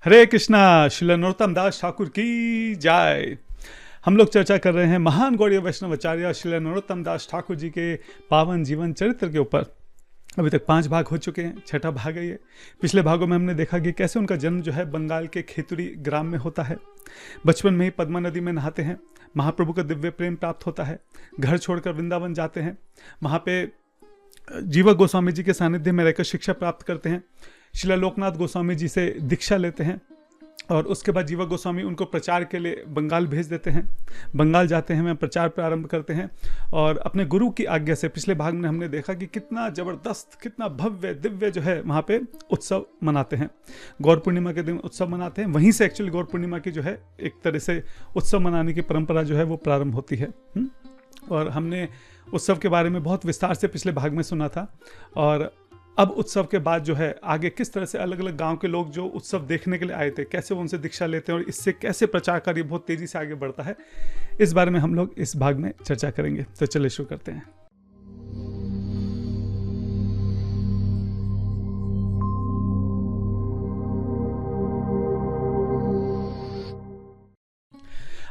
हरे कृष्णा। श्रील नरोत्तम दास ठाकुर की जय। हम लोग चर्चा कर रहे हैं महान गौड़ीय वैष्णवाचार्य श्रील नरोत्तम दास ठाकुर जी के पावन जीवन चरित्र के ऊपर। अभी तक 5 भाग हो चुके हैं, 6ठा भाग है ये। पिछले भागों में हमने देखा कि कैसे उनका जन्म जो है बंगाल के खेतुरी ग्राम में होता है। बचपन में ही पद्मा नदी में नहाते हैं, महाप्रभु का दिव्य प्रेम प्राप्त होता है, घर छोड़कर वृंदावन जाते हैं, वहाँ पे जीवक गोस्वामी जी के सानिध्य में रहकर शिक्षा प्राप्त करते हैं, श्रील लोकनाथ गोस्वामी जी से दीक्षा लेते हैं और उसके बाद जीवक गोस्वामी उनको प्रचार के लिए बंगाल भेज देते हैं। बंगाल जाते हैं, वहाँ प्रचार प्रारंभ करते हैं और अपने गुरु की आज्ञा से पिछले भाग में हमने देखा कि कितना जबरदस्त, कितना भव्य दिव्य जो है वहाँ पे उत्सव मनाते हैं। गौर पूर्णिमा के दिन उत्सव मनाते हैं। वहीं से एक्चुअली गौर पूर्णिमा की जो है एक तरह से उत्सव मनाने की परंपरा जो है वो प्रारंभ होती है। और हमने उत्सव के बारे में बहुत विस्तार से पिछले भाग में सुना था। और अब उत्सव के बाद जो है आगे किस तरह से अलग अलग गांव के लोग जो उत्सव देखने के लिए आए थे, कैसे वो उनसे दीक्षा लेते हैं और इससे कैसे प्रचार कार्य बहुत तेजी से आगे बढ़ता है, इस बारे में हम लोग इस भाग में चर्चा करेंगे। तो चलिए शुरू करते हैं।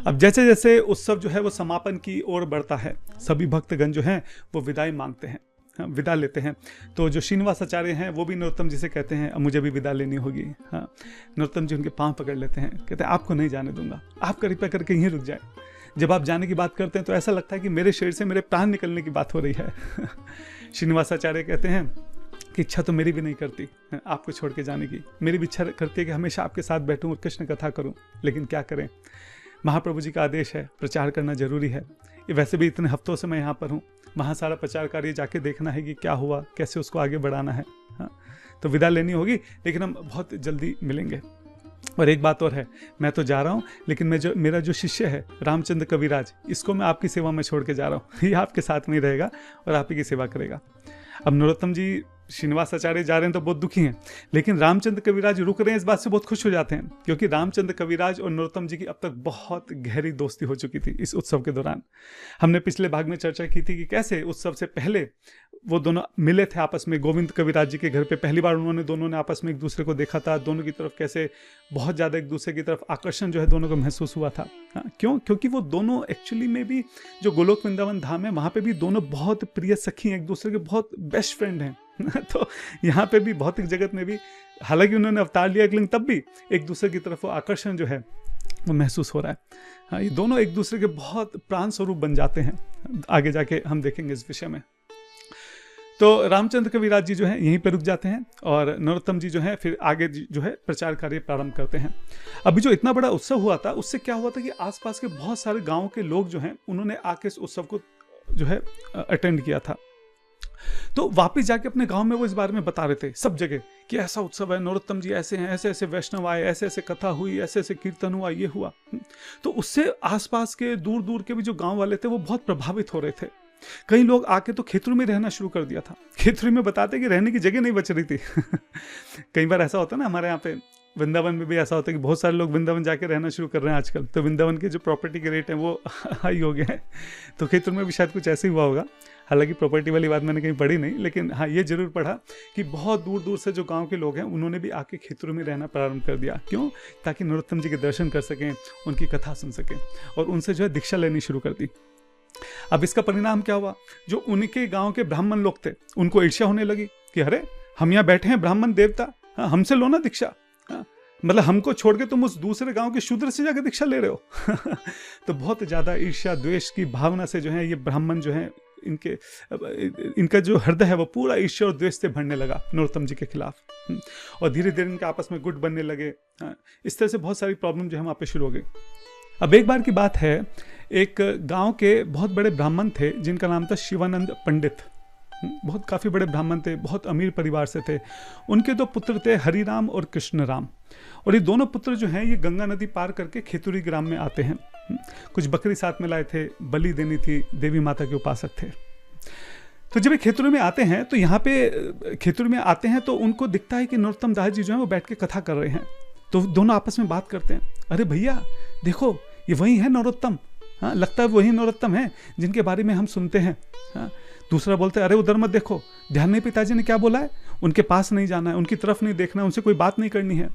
अब जैसे जैसे उत्सव जो है वो समापन की ओर बढ़ता है, सभी भक्तगण जो हैं वो विदाई मांगते हैं, विदा लेते हैं। तो जो श्रीनिवास आचार्य हैं वो भी नरोत्तम जी से कहते हैं अब मुझे भी विदा लेनी होगी। हाँ, नरोत्तम जी उनके पांव पकड़ लेते हैं, कहते हैं आपको नहीं जाने दूंगा, आप कृपया करके यहीं रुक जाए। जब आप जाने की बात करते हैं तो ऐसा लगता है कि मेरे शरीर से मेरे प्राण निकलने की बात हो रही है। श्रीनिवास आचार्य कहते हैं कि इच्छा तो मेरी भी नहीं करती आपको छोड़ के जाने की, मेरी भी इच्छा करती है कि हमेशा आपके साथ बैठूं और कृष्ण कथा करूं, लेकिन क्या करें, महाप्रभु जी का आदेश है, प्रचार करना जरूरी है। वैसे भी इतने हफ्तों से मैं यहाँ पर हूँ, वहाँ सारा प्रचार कार्य जाके देखना है कि क्या हुआ, कैसे उसको आगे बढ़ाना है। हाँ, तो विदा लेनी होगी, लेकिन हम बहुत जल्दी मिलेंगे। और एक बात और है, मैं तो जा रहा हूँ, लेकिन मेरा जो शिष्य है रामचंद्र कविराज, इसको मैं आपकी सेवा में छोड़ के जा रहा हूँ। ये आपके साथ में ही रहेगा और आप ही की सेवा करेगा। अब नरोत्तम जी श्रीनिवास आचार्य जा रहे हैं तो बहुत दुखी हैं, लेकिन रामचंद्र कविराज रुक रहे हैं, इस बात से बहुत खुश हो जाते हैं, क्योंकि रामचंद्र कविराज और नरोत्तम जी की अब तक बहुत गहरी दोस्ती हो चुकी थी इस उत्सव के दौरान। हमने पिछले भाग में चर्चा की थी कि कैसे उत्सव से पहले वो दोनों मिले थे आपस में, गोविंद कविराज जी के घर पे पहली बार दोनों ने आपस में एक दूसरे को देखा था। दोनों की तरफ कैसे बहुत ज़्यादा एक दूसरे की तरफ आकर्षण जो है दोनों को महसूस हुआ था। क्यों? क्योंकि वो दोनों एक्चुअली में भी जो गोलोक वृंदावन धाम है वहाँ पे भी दोनों बहुत प्रिय सखी हैं, एक दूसरे के बहुत बेस्ट फ्रेंड हैं। तो यहाँ पे भी भौतिक जगत में भी, हालांकि उन्होंने अवतार लिया, लेकिन तब भी एक दूसरे की तरफ वो आकर्षण जो है वो महसूस हो रहा है। हाँ, ये दोनों एक दूसरे के बहुत प्राण स्वरूप बन जाते हैं, आगे जाके हम देखेंगे इस विषय में। तो रामचंद्र कविराज जी जो है यहीं पर रुक जाते हैं और नरोत्तम जी जो है फिर आगे जो है प्रचार कार्य प्रारंभ करते हैं। अभी जो इतना बड़ा उत्सव हुआ था, उससे क्या हुआ था कि आसपास के बहुत सारे गाँव के लोग जो हैं उन्होंने आके इस उत्सव को जो है अटेंड किया था। तो वापिस जाके अपने गांव में वो इस बारे में बता रहे थे सब जगह कि ऐसा उत्सव है, नरोत्तम जी ऐसे हैं, ऐसे ऐसे वैष्णव आए, ऐसे ऐसे कथा हुई, ऐसे ऐसे कीर्तन हुआ, ये हुआ। तो उससे आसपास के दूर दूर के भी जो गांव वाले थे वो बहुत प्रभावित हो रहे थे। कई लोग आके तो खेतरू में रहना शुरू कर दिया था। खेतरू में बताते कि रहने की जगह नहीं बच रही थी। कई बार ऐसा होता है ना, हमारे यहाँ पे वृंदावन में भी ऐसा होता है कि बहुत सारे लोग वृंदावन जाके रहना शुरू कर रहे हैं आजकल। तो वृंदावन के जो प्रॉपर्टी के रेट हैं वो हाई हो गए हैं, तो खेतरू में भी शायद कुछ ऐसे ही हुआ होगा। हालांकि प्रॉपर्टी वाली बात मैंने कहीं पढ़ी नहीं, लेकिन हाँ ये जरूर पढ़ा कि बहुत दूर दूर से जो गांव के लोग हैं उन्होंने भी आके खेतरू में रहना प्रारंभ कर दिया। क्यों? ताकि नरोत्तम जी के दर्शन कर सकें, उनकी कथा सुन सकें, और उनसे जो है दीक्षा लेनी शुरू कर दी। अब इसका परिणाम क्या हुआ? जो उनके गाँव के ब्राह्मण लोग थे उनको ईर्ष्या होने लगी कि अरे हम यहाँ बैठे हैं ब्राह्मण देवता, हमसे लो ना दीक्षा, मतलब हमको छोड़ के तुम उस दूसरे गांव के शूद्र से जाकर दीक्षा ले रहे हो। तो बहुत ज्यादा ईर्ष्या द्वेष की भावना से जो है ये ब्राह्मण जो है इनका जो हृदय है वो पूरा ईर्ष्या और द्वेष से भरने लगा नरोत्तम जी के खिलाफ। और धीरे धीरे इनके आपस में गुट बनने लगे। इस तरह से बहुत सारी प्रॉब्लम जो है वहाँ पे शुरू हो गई। अब एक बार की बात है, एक गांव के बहुत बड़े ब्राह्मण थे जिनका नाम था शिवानंद पंडित। बहुत काफ़ी बड़े ब्राह्मण थे, बहुत अमीर परिवार से थे। उनके 2 पुत्र थे, हरिराम और कृष्णराम। और ये दोनों पुत्र जो हैं ये गंगा नदी पार करके खेतुरी ग्राम में आते हैं। कुछ बकरी साथ में लाए थे, बलि देनी थी, देवी माता के उपासक थे। तो जब ये खेतुरी में आते हैं तो यहाँ पे खेतुरी में आते हैं तो उनको दिखता है कि नरोत्तम दास जी जो है वो बैठ के कथा कर रहे हैं। तो दोनों आपस में बात करते हैं, अरे भैया देखो ये वही है नरोत्तम, हाँ लगता है वही नरोत्तम है जिनके बारे में हम सुनते हैं। हाँ, दूसरा बोलता है अरे उधर मत देखो, ध्यान नहीं, पिताजी ने क्या बोला है, उनके पास नहीं जाना है, उनकी तरफ नहीं देखना है, उनसे कोई बात नहीं करनी है।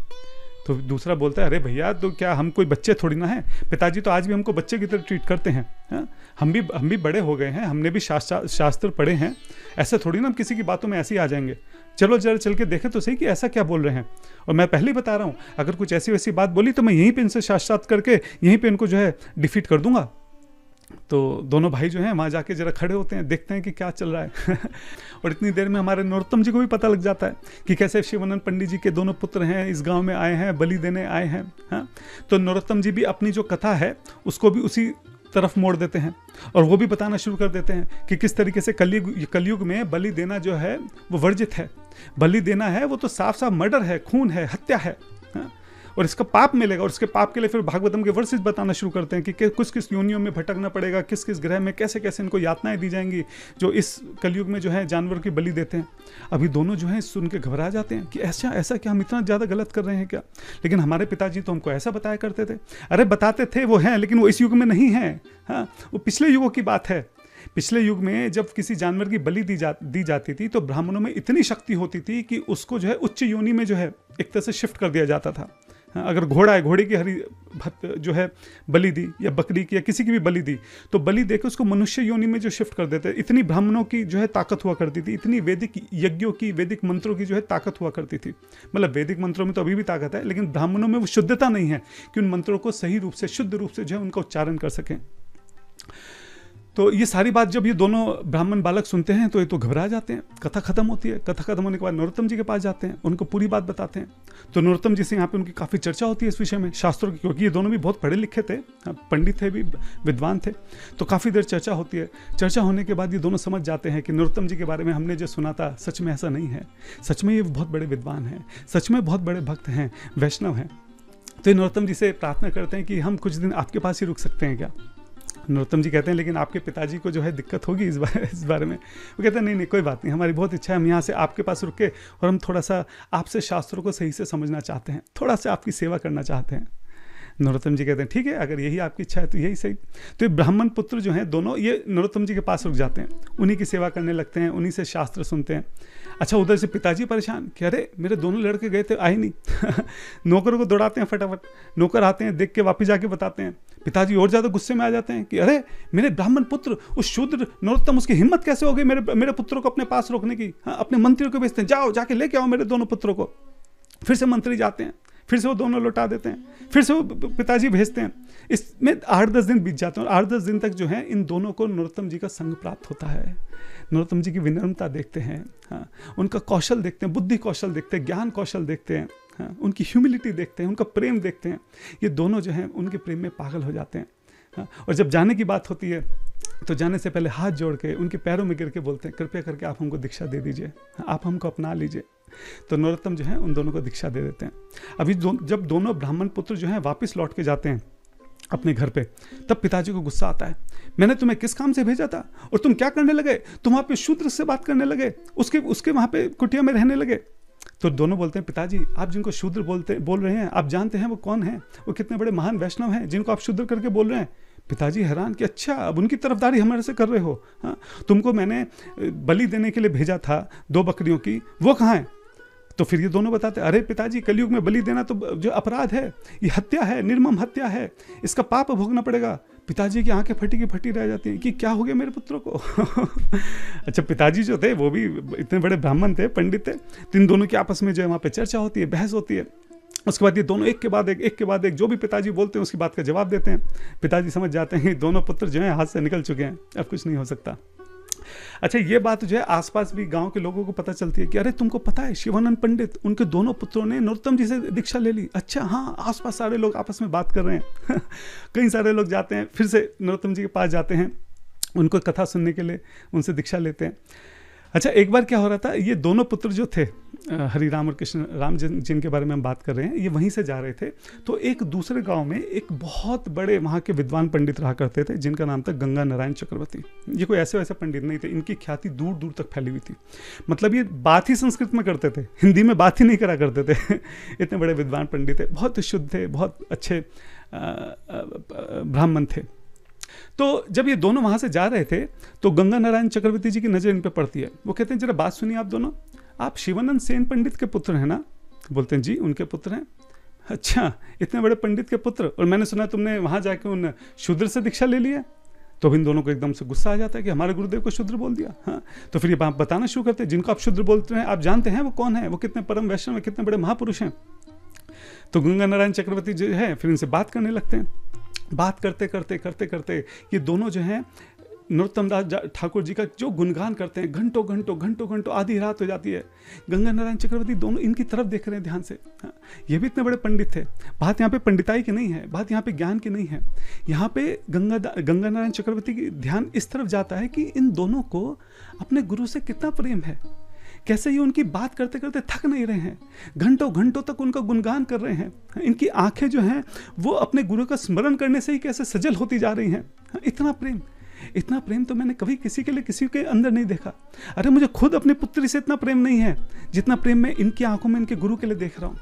तो दूसरा बोलता है, अरे भैया तो क्या हम कोई बच्चे थोड़ी ना हैं, पिताजी तो आज भी हमको बच्चे की तरह ट्रीट करते हैं। हाँ? हम भी बड़े हो गए हैं, हमने भी शास्त्र पढ़े हैं, ऐसे थोड़ी ना हम किसी की बातों में ऐसे ही आ जाएंगे। चलो जरा चल के देखें तो सही कि ऐसा क्या बोल रहे हैं। और मैं पहले ही बता रहा हूँ, अगर कुछ ऐसी वैसी बात बोली तो मैं यहीं पे इनसे साक्षात करके यहीं पे इनको जो है डिफीट कर दूंगा। तो दोनों भाई जो हैं वहाँ जाके जरा खड़े होते हैं, देखते हैं कि क्या चल रहा है। और इतनी देर में हमारे नरोत्तम जी को भी पता लग जाता है कि कैसे शिवानंद पंडित जी के दोनों पुत्र हैं, इस गांव में आए हैं, बलि देने आए हैं। हाँ, तो नरोत्तम जी भी अपनी जो कथा है उसको भी उसी तरफ मोड़ देते हैं और वो भी बताना शुरू कर देते हैं कि किस तरीके से कलयुग में बलि देना जो है वो वर्जित है। बलि देना है वो तो साफ साफ मर्डर है, खून है, हत्या है। हाँ? और इसका पाप मिलेगा, और इसके पाप के लिए फिर भागवतम के वर्सेस बताना शुरू करते हैं कि किस किस योनियों में भटकना पड़ेगा, किस किस ग्रह में कैसे कैसे इनको यातनाएं दी जाएंगी जो इस कलयुग में जो है जानवर की बलि देते हैं। अभी दोनों जो है सुन के घबरा जाते हैं कि ऐसा क्या, हम इतना ज़्यादा गलत कर रहे हैं क्या? लेकिन हमारे पिताजी तो हमको ऐसा बताया करते थे। अरे बताते थे वो हैं, लेकिन वो इस युग में नहीं है। हाँ, वो पिछले युगों की बात है। पिछले युग में जब किसी जानवर की बलि दी जाती थी तो ब्राह्मणों में इतनी शक्ति होती थी कि उसको जो है उच्च योनि में जो है एक तरह से शिफ्ट कर दिया जाता था। अगर घोड़ा है, घोड़े की हरी भत जो है बलि दी, या बकरी की या किसी की भी बलि दी, तो बलि देकर उसको मनुष्य योनि में जो शिफ्ट कर देते। इतनी ब्राह्मणों की जो है ताकत हुआ करती थी, इतनी वैदिक यज्ञों की, वैदिक मंत्रों की जो है ताकत हुआ करती थी। मतलब वैदिक मंत्रों में तो अभी भी ताकत है, लेकिन ब्राह्मणों में वो शुद्धता नहीं है कि उन मंत्रों को सही रूप से, शुद्ध रूप से जो है उनका उच्चारण कर सकें। तो ये सारी बात जब ये दोनों ब्राह्मण बालक सुनते हैं तो ये तो घबरा जाते हैं। कथा खत्म होती है, कथा खत्म होने के बाद नरोत्तम जी के पास जाते हैं, उनको पूरी बात बताते हैं। तो नरोत्तम जी से यहाँ पे उनकी काफ़ी चर्चा होती है इस विषय में, शास्त्रों की, क्योंकि ये दोनों भी बहुत पढ़े लिखे थे, पंडित थे भी, विद्वान थे। तो काफ़ी देर चर्चा होती है। चर्चा होने के बाद ये दोनों समझ जाते हैं कि नरोत्तम जी के बारे में हमने जो सुना था सच में ऐसा नहीं है, सच में ये बहुत बड़े विद्वान हैं, सच में बहुत बड़े भक्त हैं, वैष्णव हैं। तो ये नरोत्तम जी से प्रार्थना करते हैं कि हम कुछ दिन आपके पास ही रुक सकते हैं क्या? नरोत्तम जी कहते हैं लेकिन आपके पिताजी को जो है दिक्कत होगी इस बारे में। वो कहते हैं नहीं कोई बात नहीं, हमारी बहुत इच्छा है, हम यहाँ से आपके पास रुके और हम थोड़ा सा आपसे शास्त्रों को सही से समझना चाहते हैं, थोड़ा सा आपकी सेवा करना चाहते हैं। नरोत्तम जी कहते हैं ठीक है, अगर यही आपकी इच्छा है तो यही सही। तो ये ब्राह्मण पुत्र जो हैं दोनों, ये नरोत्तम जी के पास रुक जाते हैं, उन्हीं की सेवा करने लगते हैं, उन्हीं से शास्त्र सुनते हैं। अच्छा, उधर से पिताजी परेशान कि अरे मेरे दोनों लड़के गए थे, आए नहीं। नौकरों को दौड़ाते हैं फटाफट, नौकर आते हैं, देख के वापस जाके बताते हैं। पिताजी और ज़्यादा गुस्से में आ जाते हैं कि अरे मेरे ब्राह्मण पुत्र, उस शूद्र नरोत्तम, उसकी हिम्मत कैसे हो गई मेरे पुत्रों को अपने पास रोकने की। हाँ, अपने मंत्रियों को भेजते हैं, जाओ जाके लेके आओ मेरे दोनों पुत्रों को। फिर से मंत्री जाते हैं, फिर से वो दोनों लौटा देते हैं, फिर से वो पिताजी भेजते हैं। इसमें 8-10 दिन बीत जाते हैं और 8-10 दिन तक जो है इन दोनों को नरोत्तम जी का संग प्राप्त होता है। नरोत्तम जी की विनम्रता देखते हैं, हाँ, उनका कौशल देखते हैं, बुद्धि कौशल देखते हैं, ज्ञान कौशल देखते हैं, हाँ, उनकी ह्यूमिलिटी देखते हैं, उनका प्रेम देखते हैं। ये दोनों जो हैं उनके प्रेम में पागल हो जाते हैं। हाँ, और जब जाने की बात होती है तो जाने से पहले हाथ जोड़ के उनके पैरों में गिर के बोलते हैं कृपया करके आप हमको दीक्षा दे दीजिए, आप हमको अपना लीजिए। तो नरोत्तम जो है उन दोनों को दीक्षा दे देते हैं। अभी जब दोनों ब्राह्मण पुत्र जो हैं वापस लौट के जाते हैं अपने घर पे, तब पिताजी को गुस्सा आता है, मैंने तुम्हें किस काम से भेजा था और तुम क्या करने लगे? तुम वहाँ पे शूद्र से बात करने लगे, उसके वहाँ पे कुटिया में रहने लगे। तो दोनों बोलते हैं पिताजी, आप जिनको शूद्र बोल रहे हैं, आप जानते हैं वो कौन है? वो कितने बड़े महान वैष्णव हैं जिनको आप शूद्र करके बोल रहे हैं। पिताजी हैरान कि अच्छा, अब उनकी तरफदारी हमारे से कर रहे हो? हाँ, तुमको मैंने बलि देने के लिए भेजा था 2 बकरियों की, वो कहाँ है? तो फिर ये दोनों बताते अरे पिताजी, कलयुग में बलि देना तो जो अपराध है, ये हत्या है, निर्मम हत्या है, इसका पाप भोगना पड़ेगा। पिताजी की आंखें फटी की फटी रह जाती हैं कि क्या हो गया मेरे पुत्रों को। अच्छा, पिताजी जो थे वो भी इतने बड़े ब्राह्मण थे, पंडित थे। तो इन दोनों की आपस में जो है वहाँ पे चर्चा होती है, बहस होती है। उसके बाद ये दोनों एक के बाद एक जो भी पिताजी बोलते हैं उसकी बात का जवाब देते हैं। पिताजी समझ जाते हैं दोनों पुत्र जो हैं हाथ से निकल चुके हैं, अब कुछ नहीं हो सकता। अच्छा, ये बात जो है आसपास भी गांव के लोगों को पता चलती है कि अरे तुमको पता है शिवानंद पंडित, उनके दोनों पुत्रों ने नरोत्तम जी से दीक्षा ले ली। अच्छा हाँ, आसपास सारे लोग आपस में बात कर रहे हैं। कई सारे लोग जाते हैं, फिर से नरोत्तम जी के पास जाते हैं, उनको कथा सुनने के लिए, उनसे दीक्षा लेते हैं। अच्छा, एक बार क्या हो रहा था, ये दोनों पुत्र जो थे, हरि राम और कृष्ण राम जिनके बारे में हम बात कर रहे हैं, ये वहीं से जा रहे थे। तो एक दूसरे गांव में एक बहुत बड़े वहाँ के विद्वान पंडित रहा करते थे जिनका नाम था गंगा नारायण चक्रवर्ती। ये कोई ऐसे वैसे पंडित नहीं थे, इनकी ख्याति दूर दूर तक फैली हुई थी। मतलब ये बात ही संस्कृत में करते थे, हिंदी में बात ही नहीं करा करते थे। इतने बड़े विद्वान पंडित थे, बहुत शुद्ध थे, बहुत अच्छे ब्राह्मण थे। तो जब ये दोनों वहाँ से जा रहे थे तो गंगा नारायण चक्रवर्ती जी की नज़र इन पे पड़ती है। वो कहते हैं जरा बात सुनिए आप दोनों, आप शिवानंद सेन पंडित के पुत्र हैं ना? बोलते हैं जी उनके पुत्र हैं। अच्छा, इतने बड़े पंडित के पुत्र, और मैंने सुना तुमने वहाँ जाके उन शूद्र से दीक्षा ले लिया। तो इन दोनों को एकदम से गुस्सा आ जाता है कि हमारे गुरुदेव को शूद्र बोल दिया। हाँ, तो फिर ये बात बताना शुरू करते हैं, जिनको आप शूद्र बोलते हैं आप जानते हैं वो कौन है, वो कितने परम वैष्णव है, कितने बड़े महापुरुष हैं। तो गंगा नारायण चक्रवर्ती जो है फिर इनसे बात करने लगते हैं। बात करते करते करते करते ये दोनों जो हैं नरोत्तम दास ठाकुर जी का जो गुणगान करते हैं, घंटों घंटों घंटों घंटों, आधी रात हो जाती है। गंगा नारायण चक्रवर्ती दोनों इनकी तरफ देख रहे हैं ध्यान से। हाँ, ये भी इतने बड़े पंडित थे। बात यहाँ पे पंडिताई की नहीं है, बात यहाँ पे ज्ञान की नहीं है। यहाँ पे गंगा नारायण चक्रवर्ती की ध्यान इस तरफ जाता है कि इन दोनों को अपने गुरु से कितना प्रेम है, कैसे ये उनकी बात करते करते थक नहीं रहे हैं, घंटों घंटों तक उनका गुणगान कर रहे हैं। इनकी आंखें जो हैं वो अपने गुरु का स्मरण करने से ही कैसे सजल होती जा रही हैं। इतना प्रेम तो मैंने कभी किसी के लिए किसी के अंदर नहीं देखा। अरे मुझे खुद अपनी पुत्री से इतना प्रेम नहीं है जितना प्रेम मैं इनकी आंखों में इनके गुरु के लिए देख रहा हूँ।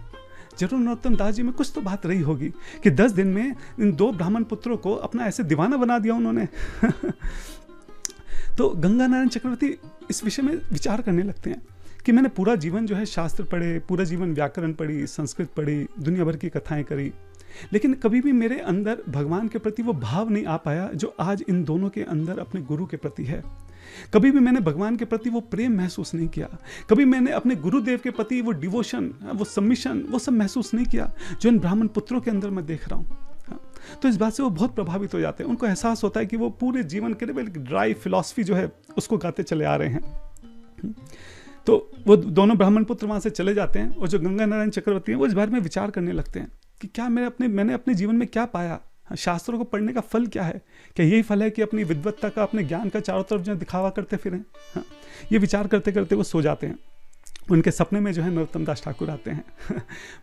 जरूर नरोत्तम दास जी में कुछ तो बात रही होगी कि 10 दिन में इन 2 ब्राह्मण पुत्रों को अपना ऐसे दीवाना बना दिया उन्होंने। तो गंगा नारायण चक्रवर्ती इस विषय में विचार करने लगते हैं कि मैंने पूरा जीवन जो है शास्त्र पढ़े, पूरा जीवन व्याकरण पढ़ी, संस्कृत पढ़ी, दुनिया भर की कथाएं करी, लेकिन कभी भी मेरे अंदर भगवान के प्रति वो भाव नहीं आ पाया जो आज इन दोनों के अंदर अपने गुरु के प्रति है। कभी भी मैंने भगवान के प्रति वो प्रेम महसूस नहीं किया। कभी मैंने अपने गुरुदेव के प्रति वो डिवोशन, वो सबमिशन, वो सब महसूस नहीं किया जो इन ब्राह्मण पुत्रों के अंदर मैं देख रहा हूँ। तो इस बात से वो बहुत प्रभावित हो जाते हैं। उनको एहसास होता है कि वो पूरे जीवन के लिए ड्राई फिलॉसफी जो है उसको गाते चले आ रहे हैं। तो वो दोनों ब्राह्मण पुत्र वहाँ से चले जाते हैं और जो गंगा नारायण चक्रवर्ती हैं वो इस बारे में विचार करने लगते हैं कि क्या मैंने अपने जीवन में क्या पाया, शास्त्रों को पढ़ने का फल क्या है, क्या यही फल है कि अपनी विद्वत्ता का, अपने ज्ञान का चारों तरफ जो दिखावा करते फिरें। हाँ, ये विचार करते करते वो सो जाते हैं। उनके सपने में जो है नरोत्तम दास ठाकुर आते हैं।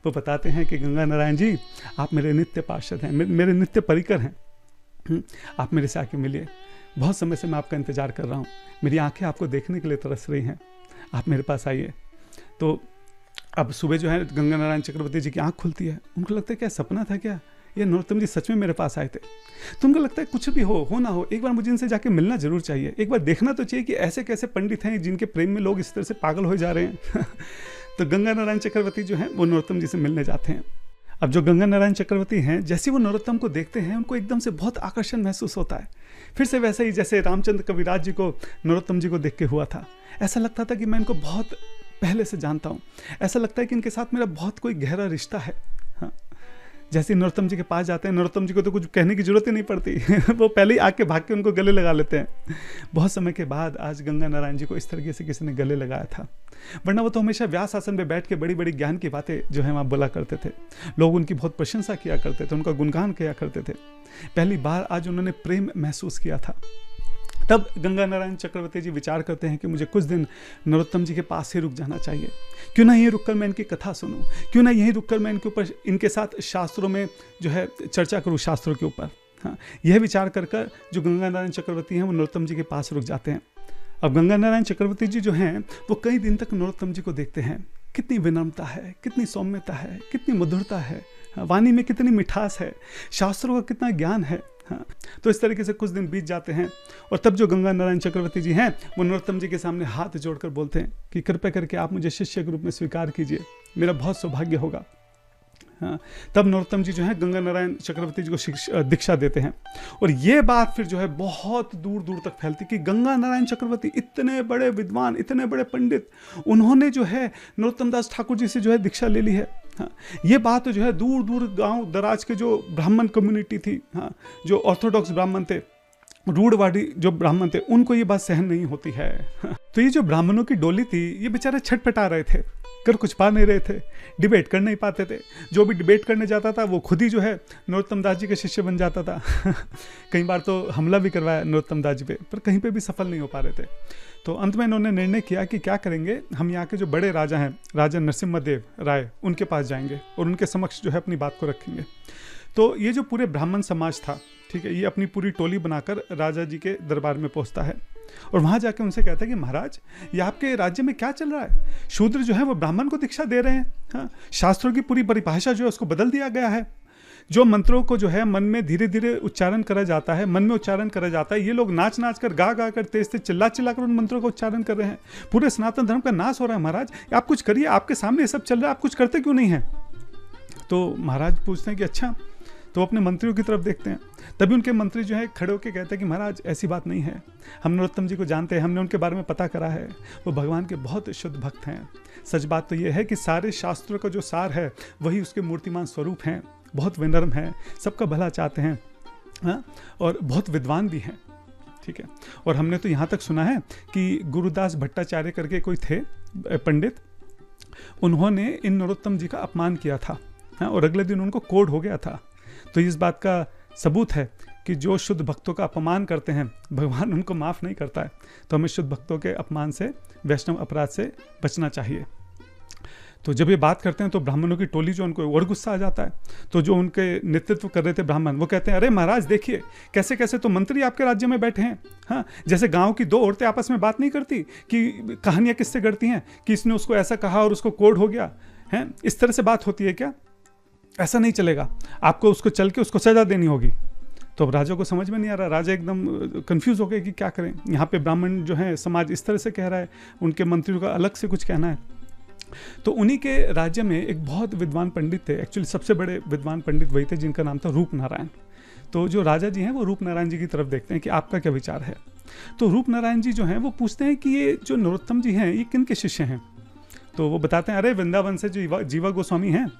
वो बताते हैं कि गंगा नारायण जी आप मेरे नित्य पार्षद हैं, मेरे नित्य परिकर हैं, आप मेरे से आके मिलिए, बहुत समय से मैं आपका इंतजार कर रहा हूँ, मेरी आंखें आपको देखने के लिए तरस रही हैं, आप मेरे पास आइए। तो अब सुबह जो है गंगा नारायण चक्रवर्ती जी की आंख खुलती है। उनको लगता है क्या सपना था क्या, ये नरोत्तम जी सच में मेरे पास आए थे। तो उनको लगता है कुछ भी हो ना हो, एक बार मुझे इनसे जाके मिलना जरूर चाहिए, एक बार देखना तो चाहिए कि ऐसे कैसे पंडित हैं जिनके प्रेम में लोग इस तरह से पागल हो जा रहे हैं। तो गंगा नारायण चक्रवर्ती जो है वो नरोत्तम जी से मिलने जाते हैं। अब जो गंगा नारायण चक्रवर्ती हैं, जैसे वो नरोत्तम को देखते हैं उनको एकदम से बहुत आकर्षण महसूस होता है। फिर से वैसे ही जैसे रामचंद्र कविराज जी को नरोत्तम जी को देख के हुआ था। ऐसा लगता था कि मैं इनको बहुत पहले से जानता हूँ, ऐसा लगता है कि इनके साथ मेरा बहुत कोई गहरा रिश्ता है। हाँ, जैसे नरोत्तम जी के पास जाते हैं, नरोत्तम जी को तो कुछ कहने की जरूरत ही नहीं पड़ती। वो पहले ही आके भाग के उनको गले लगा लेते हैं। बहुत समय के बाद आज गंगा नारायण जी को इस तरीके से किसी ने गले लगाया था, वरना वो तो हमेशा व्यास आसन पे बैठ के बड़ी बड़ी ज्ञान की बातें जो है वहाँ बोला करते थे। लोग उनकी बहुत प्रशंसा किया करते थे, उनका गुणगान किया करते थे। पहली बार आज उन्होंने प्रेम महसूस किया था। तब गंगा नारायण चक्रवर्ती जी विचार करते हैं कि मुझे कुछ दिन नरोत्तम जी के पास ही रुक जाना चाहिए। क्यों ना यहीं रुककर मैं इनकी कथा सुनूं, क्यों ना यहीं रुककर मैं इनके ऊपर, इनके साथ शास्त्रों में जो है चर्चा करूं, शास्त्रों के ऊपर। हाँ, यह विचार कर जो गंगा नारायण चक्रवर्ती हैं वो नरोत्तम जी के पास रुक जाते हैं। अब गंगा नारायण चक्रवर्ती जी जो हैं वो कई दिन तक नरोत्तम जी को देखते हैं। कितनी विनम्रता है, कितनी सौम्यता है, कितनी मधुरता है, वाणी में कितनी मिठास है, शास्त्रों का कितना ज्ञान है। हाँ, तो इस तरीके से कुछ दिन बीत जाते हैं और तब जो गंगा नारायण चक्रवर्ती जी हैं वो नरोत्तम जी के सामने हाथ जोड़कर बोलते हैं कि कृपया करके आप मुझे शिष्य के रूप में स्वीकार कीजिए, मेरा बहुत सौभाग्य होगा। हाँ, तब नरोत्तम जी जो है गंगा नारायण चक्रवर्ती जी को दीक्षा देते हैं। और ये बात फिर जो है बहुत दूर दूर तक फैलती कि गंगा नारायण चक्रवर्ती इतने बड़े विद्वान, इतने बड़े पंडित, उन्होंने जो है नरोत्तम दास ठाकुर जी से जो है दीक्षा ले ली है। हाँ, ये बात तो जो है दूर दूर गांव दराज के जो ब्राह्मण कम्युनिटी थी, हाँ, जो ऑर्थोडॉक्स ब्राह्मण थे, रूढ़वादी जो ब्राह्मण थे, उनको ये बात सहन नहीं होती है। हाँ, तो ये जो ब्राह्मणों की डोली थी ये बेचारे छटपटा रहे थे, कर कुछ पा नहीं रहे थे, डिबेट कर नहीं पाते थे। जो भी डिबेट करने जाता था वो खुद ही जो है नरोत्तम दास जी के शिष्य बन जाता था। कई बार तो हमला भी करवाया नरोत्तम दास जी पे, पर कहीं पे भी सफल नहीं हो पा रहे थे। तो अंत में इन्होंने निर्णय किया कि क्या करेंगे, हम यहाँ के जो बड़े राजा हैं, राजा नरसिम्हदेव राय, उनके पास जाएंगे और उनके समक्ष जो है अपनी बात को रखेंगे। तो ये जो पूरे ब्राह्मण समाज था, ठीक है, ये अपनी पूरी टोली बनाकर राजा जी के दरबार में पहुंचता है और वहां जाके उनसे कहता है कि महाराज, ये आपके राज्य में क्या चल रहा है? शूद्र जो है वो ब्राह्मण को दीक्षा दे रहे हैं। हाँ, शास्त्रों की पूरी परिभाषा जो है उसको बदल दिया गया है। जो मंत्रों को जो है मन में धीरे धीरे उच्चारण करा जाता है, मन में उच्चारण करा जाता है, ये लोग नाच नाच कर, गा गा कर, तेज तेज चिल्ला चिल्ला कर उन मंत्रों का उच्चारण कर रहे हैं। पूरे सनातन धर्म का नाश हो रहा है महाराज, आप कुछ करिए, आपके सामने ये सब चल रहा है, आप कुछ करते क्यों नहीं है? तो महाराज पूछते हैं कि अच्छा, तो अपने मंत्रियों की तरफ देखते हैं। तभी उनके मंत्री जो है खड़े होकर कहते हैं कि महाराज ऐसी बात नहीं है, हम नरोत्तम जी को जानते हैं, हमने उनके बारे में पता करा है, वो भगवान के बहुत शुद्ध भक्त हैं। सच बात तो ये है कि सारे शास्त्रों का जो सार है वही उसके मूर्तिमान स्वरूप हैं, बहुत विनम्र हैं, सबका भला चाहते हैं, हाँ, और बहुत विद्वान भी हैं। ठीक है, और हमने तो यहाँ तक सुना है कि गुरुदास भट्टाचार्य करके कोई थे पंडित, उन्होंने इन नरोत्तम जी का अपमान किया था, हाँ, और अगले दिन उनको कोढ़ हो गया था। तो इस बात का सबूत है कि जो शुद्ध भक्तों का अपमान करते हैं भगवान उनको माफ़ नहीं करता है। तो हमें शुद्ध भक्तों के अपमान से, वैष्णव अपराध से बचना चाहिए। तो जब ये बात करते हैं तो ब्राह्मणों की टोली जो, उनको और गुस्सा आ जाता है। तो जो उनके नेतृत्व कर रहे थे ब्राह्मण, वो कहते हैं अरे महाराज देखिए कैसे कैसे तो मंत्री आपके राज्य में बैठे हैं, हाँ, जैसे गांव की दो औरतें आपस में बात नहीं करती कि कहानियां किससे गढ़ती हैं कि इसने उसको ऐसा कहा और उसको कोढ़ हो गया है, इस तरह से बात होती है क्या? ऐसा नहीं चलेगा, आपको उसको चल के उसको सजा देनी होगी। तो अब राजा को समझ में नहीं आ रहा, राजा एकदम कंफ्यूज हो गए कि क्या करें। यहाँ पे ब्राह्मण जो है समाज इस तरह से कह रहा है, उनके मंत्रियों का अलग से कुछ कहना है। तो उन्हीं के राज्य में एक बहुत विद्वान पंडित थे, एक्चुअली सबसे बड़े विद्वान पंडित वही थे जिनका नाम था रूप नारायण। तो जो राजा जी हैं वो रूप नारायण जी की तरफ देखते हैं कि आपका क्या विचार है। तो रूप नारायण जी जो हैं वो पूछते हैं कि ये जो नरोत्तम जी हैं ये किन के शिष्य हैं। तो वो बताते हैं अरे वृंदावन से जो जीवा गोस्वामी हैं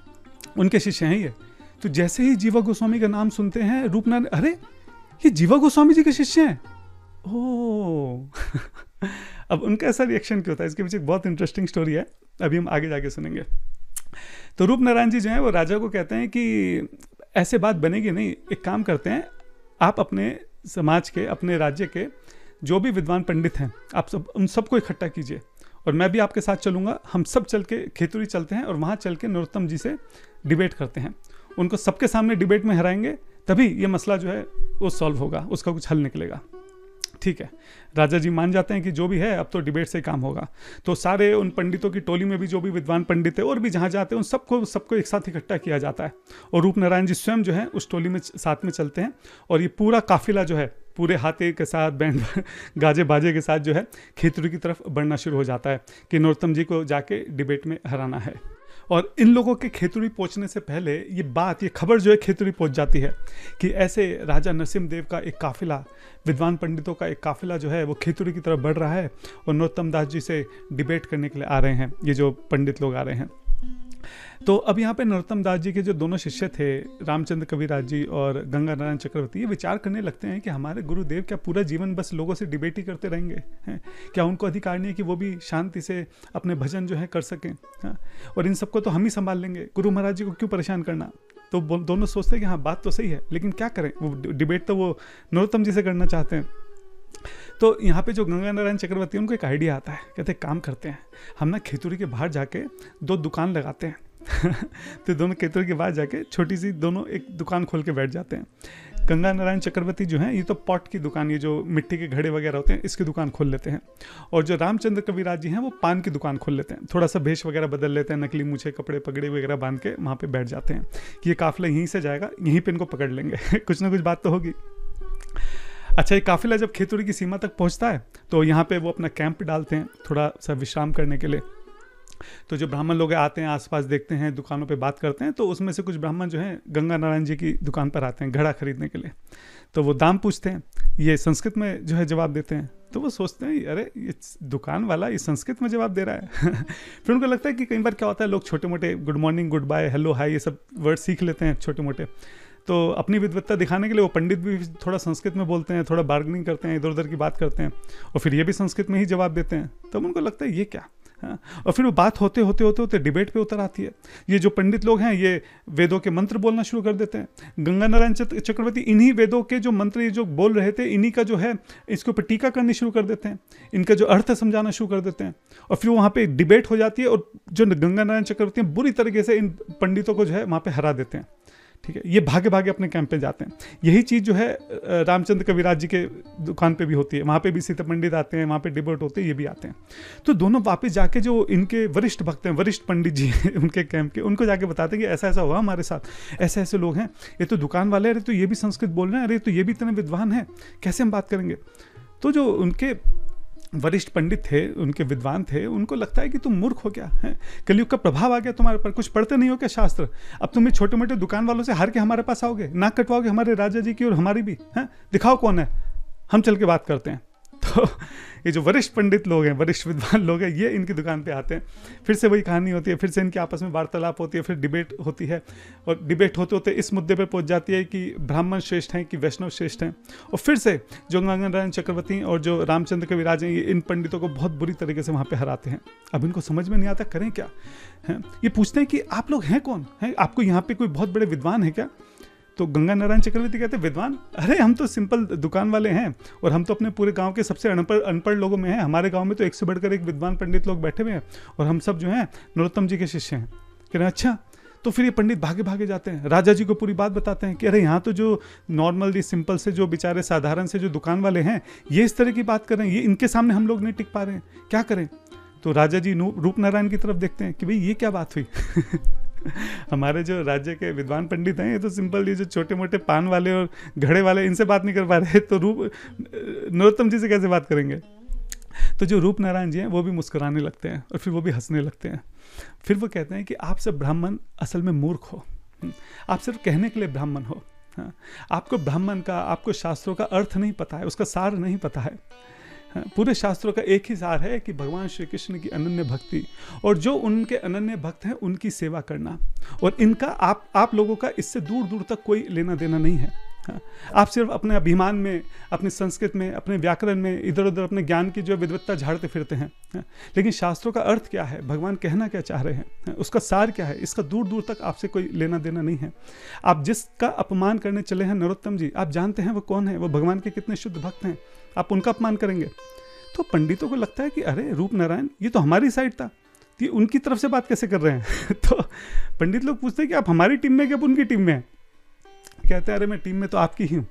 उनके शिष्य हैं ये। तो जैसे ही जीवा गोस्वामी का नाम सुनते हैं रूप नारायण, अरे ये जीवा गोस्वामी जी के शिष्य हैं, ओह अब उनका ऐसा रिएक्शन क्यों था, इसके पीछे एक बहुत इंटरेस्टिंग स्टोरी है, अभी हम आगे जाके सुनेंगे। तो रूप नारायण जी जो है वो राजा को कहते हैं कि ऐसे बात बनेगी नहीं, एक काम करते हैं, आप अपने समाज के, अपने राज्य के जो भी विद्वान पंडित हैं आप सब, उन सबको इकट्ठा कीजिए और मैं भी आपके साथ चलूंगा। हम सब चल के खेतुरी चलते हैं और वहाँ चल के नरोत्तम जी से डिबेट करते हैं, उनको सबके सामने डिबेट में हराएंगे, तभी ये मसला जो है वो सॉल्व होगा, उसका कुछ हल निकलेगा। ठीक है, राजा जी मान जाते हैं कि जो भी है अब तो डिबेट से काम होगा। तो सारे उन पंडितों की टोली में भी जो भी विद्वान पंडित है और भी जहाँ जाते हैं उन सबको एक साथ इकट्ठा किया जाता है और रूप नारायण जी स्वयं जो है उस टोली में साथ में चलते हैं और ये पूरा काफिला जो है पूरे हाथे के साथ, बैंड गाजे बाजे के साथ जो है खेतुरी की तरफ बढ़ना शुरू हो जाता है कि नरोत्तम जी को जाके डिबेट में हराना है। और इन लोगों के खेतुरी पहुंचने से पहले ये खबर जो है खेतुरी पहुंच जाती है कि ऐसे राजा नरसिम्हदेव का एक काफिला, विद्वान पंडितों का एक काफिला जो है वो खेतुरी की तरफ बढ़ रहा है और नरोत्तम दास जी से डिबेट करने के लिए आ रहे हैं, ये जो पंडित लोग आ रहे हैं। तो अब यहाँ पे नरोत्तम दास जी के जो दोनों शिष्य थे, रामचंद्र कविराज जी और गंगा नारायण चक्रवर्ती, ये विचार करने लगते हैं कि हमारे गुरुदेव क्या पूरा जीवन बस लोगों से डिबेट ही करते रहेंगे हैं? क्या उनको अधिकार नहीं है कि वो भी शांति से अपने भजन जो है कर सकें, हाँ? और इन सबको तो हम ही संभाल लेंगे, गुरु महाराज जी को क्यों परेशान करना। तो दोनों सोचते हैं कि हाँ बात तो सही है, लेकिन क्या करें, वो डिबेट तो वो नरोत्तम जी से करना चाहते हैं। तो यहाँ पे जो गंगा नारायण चक्रवर्ती उनको एक आइडिया आता है, कहते काम करते हैं हम ना खेतुरी के बाहर जाके 2 दुकान लगाते हैं तो दोनों खेतुरी के बाहर जाके छोटी सी दोनों एक दुकान खोल के बैठ जाते हैं। गंगा नारायण चक्रवर्ती जो है ये तो पॉट की दुकान, ये जो मिट्टी के घड़े वगैरह होते हैं इसकी दुकान खोल लेते हैं और जो रामचंद्र कविराज जी हैं वो पान की दुकान खोल लेते हैं, थोड़ा सा भेष वगैरह बदल लेते हैं, नकली मूछे कपड़े पगड़े वगैरह बांध के वहाँ पे बैठ जाते हैं कि ये काफिला यहीं से जाएगा, यहीं पे इनको पकड़ लेंगे कुछ ना कुछ बात तो होगी। अच्छा, ये काफिला जब खेतुरी की सीमा तक पहुंचता है तो यहाँ पे वो अपना कैंप डालते हैं थोड़ा सा विश्राम करने के लिए। तो जो ब्राह्मण लोग आते हैं, आसपास देखते हैं, दुकानों पे बात करते हैं, तो उसमें से कुछ ब्राह्मण जो हैं गंगा नारायण जी की दुकान पर आते हैं घड़ा खरीदने के लिए। तो वो दाम पूछते हैं, ये संस्कृत में जो है जवाब देते हैं। तो वो सोचते हैं अरे ये दुकान वाला ये संस्कृत में जवाब दे रहा है फिर उनको लगता है कि कई बार क्या होता है, लोग छोटे मोटे good morning, goodbye, hello, hi ये सब वर्ड सीख लेते हैं छोटे मोटे। तो अपनी विद्वत्ता दिखाने के लिए वो पंडित भी थोड़ा संस्कृत में बोलते हैं, थोड़ा बार्गेनिंग करते हैं, इधर उधर की बात करते हैं और फिर ये भी संस्कृत में ही जवाब देते हैं। तब उनको लगता है ये क्या, हाँ? और फिर वो बात होते होते होते होते डिबेट पे उतर आती है। ये जो पंडित लोग हैं ये वेदों के मंत्र बोलना शुरू कर देते हैं। गंगा नारायण चक्रवर्ती इन्हीं वेदों के जो मंत्र ये जो बोल रहे थे इन्हीं का जो है इसके ऊपर टीका करनी शुरू कर देते हैं, इनका जो अर्थ समझाना शुरू कर देते हैं और फिर वहाँ पे डिबेट हो जाती है और जो गंगा नारायण चक्रवर्ती बुरी तरीके से इन पंडितों को जो है वहाँ पे हरा देते हैं। ठीक है, ये भागे भागे अपने कैंप पे जाते हैं। यही चीज़ जो है रामचंद्र कविराज जी के दुकान पे भी होती है, वहाँ पे भी सीता पंडित आते हैं, वहाँ पे डिबेट होते हैं, ये भी आते हैं। तो दोनों वापस जाके जो इनके वरिष्ठ भक्त हैं, वरिष्ठ पंडित जी हैं उनके कैंप के, उनको जाके बताते हैं कि ऐसा ऐसा हुआ हमारे साथ, ऐसे ऐसे लोग हैं, ये तो दुकान वाले, अरे तो ये भी संस्कृत बोल रहे हैं, अरे तो ये भी इतने विद्वान हैं, कैसे हम बात करेंगे। तो जो उनके वरिष्ठ पंडित थे, उनके विद्वान थे, उनको लगता है कि तुम मूर्ख हो क्या है, कलयुग का प्रभाव आ गया तुम्हारे पर, कुछ पढ़ते नहीं हो क्या शास्त्र, अब तुम छोटे मोटे दुकान वालों से हार के हमारे पास आओगे, नाक कटवाओगे हमारे राजा जी की और हमारी भी, हैं, दिखाओ कौन है, हम चल के बात करते हैं। तो ये जो वरिष्ठ पंडित लोग हैं, वरिष्ठ विद्वान लोग हैं, ये इनकी दुकान पे आते हैं, फिर से वही कहानी होती है, फिर से इनकी आपस में वार्तालाप होती है, फिर डिबेट होती है, और डिबेट होते होते इस मुद्दे पे पहुंच जाती है कि ब्राह्मण श्रेष्ठ हैं कि वैष्णव श्रेष्ठ हैं, और फिर से जो गंगा नारायण चक्रवर्ती और जो रामचंद्र कविराज हैं, ये इन पंडितों को बहुत बुरी तरीके से वहाँ पर हराते हैं। अब इनको समझ में नहीं आता करें क्या है, ये पूछते हैं कि आप लोग हैं कौन है, आपको यहाँ पे कोई बहुत बड़े विद्वान है क्या? तो गंगा नारायण चक्रवर्ती कहते हैं, विद्वान, अरे हम तो सिंपल दुकान वाले हैं, और हम तो अपने पूरे गांव के सबसे अनपढ़ लोगों में हैं, हमारे गांव में तो एक से बढ़कर एक विद्वान पंडित लोग बैठे हुए हैं, और हम सब जो हैं नरोत्तम जी के शिष्य हैं। कह रहे हैं अच्छा। तो फिर ये पंडित भागे भागे जाते हैं, राजा जी को पूरी बात बताते हैं कि अरे यहाँ तो जो नॉर्मली सिंपल से जो बेचारे साधारण से जो दुकान वाले हैं, ये इस तरह की बात कर रहे हैं, ये इनके सामने हम लोग नहीं टिक पा रहे हैं, क्या करें? तो राजा जी रूप नारायण की तरफ देखते हैं कि भाई ये क्या बात हुई हमारे जो राज्य के विद्वान पंडित हैं, ये तो सिंपल ये जो छोटे मोटे पान वाले और घड़े वाले, इनसे बात नहीं कर पा रहे, तो नरोत्तम जी से कैसे बात करेंगे? तो जो रूप नारायण जी हैं वो भी मुस्कुराने लगते हैं, और फिर वो भी हंसने लगते हैं। फिर वो कहते हैं कि आप सब ब्राह्मण असल में मूर्ख हो, आप सिर्फ कहने के लिए ब्राह्मण हो, आपको ब्राह्मण का, आपको शास्त्रों का अर्थ नहीं पता है, उसका सार नहीं पता है। पूरे शास्त्रों का एक ही सार है कि भगवान श्री कृष्ण की अनन्य भक्ति, और जो उनके अनन्य भक्त हैं उनकी सेवा करना, और इनका आप लोगों का इससे दूर दूर तक कोई लेना देना नहीं है। आप सिर्फ अपने अभिमान में, अपनी संस्कृत में, अपने व्याकरण में इधर उधर अपने ज्ञान की जो विद्वत्ता झाड़ते फिरते हैं, लेकिन शास्त्रों का अर्थ क्या है, भगवान कहना क्या चाह रहे हैं, उसका सार क्या है, इसका दूर दूर तक आपसे कोई लेना देना नहीं है। आप जिसका अपमान करने चले हैं नरोत्तम जी, आप जानते हैं वो कौन है, वो भगवान के कितने शुद्ध भक्त हैं, आप उनका अपमान करेंगे? तो पंडितों को लगता है कि अरे रूप नारायण ये तो हमारी साइड था, तो उनकी तरफ से बात कैसे कर रहे हैं तो पंडित लोग पूछते हैं कि आप हमारी टीम में, क्या आप उनकी टीम में हैं? कहते हैं अरे मैं टीम में तो आपकी ही हूँ,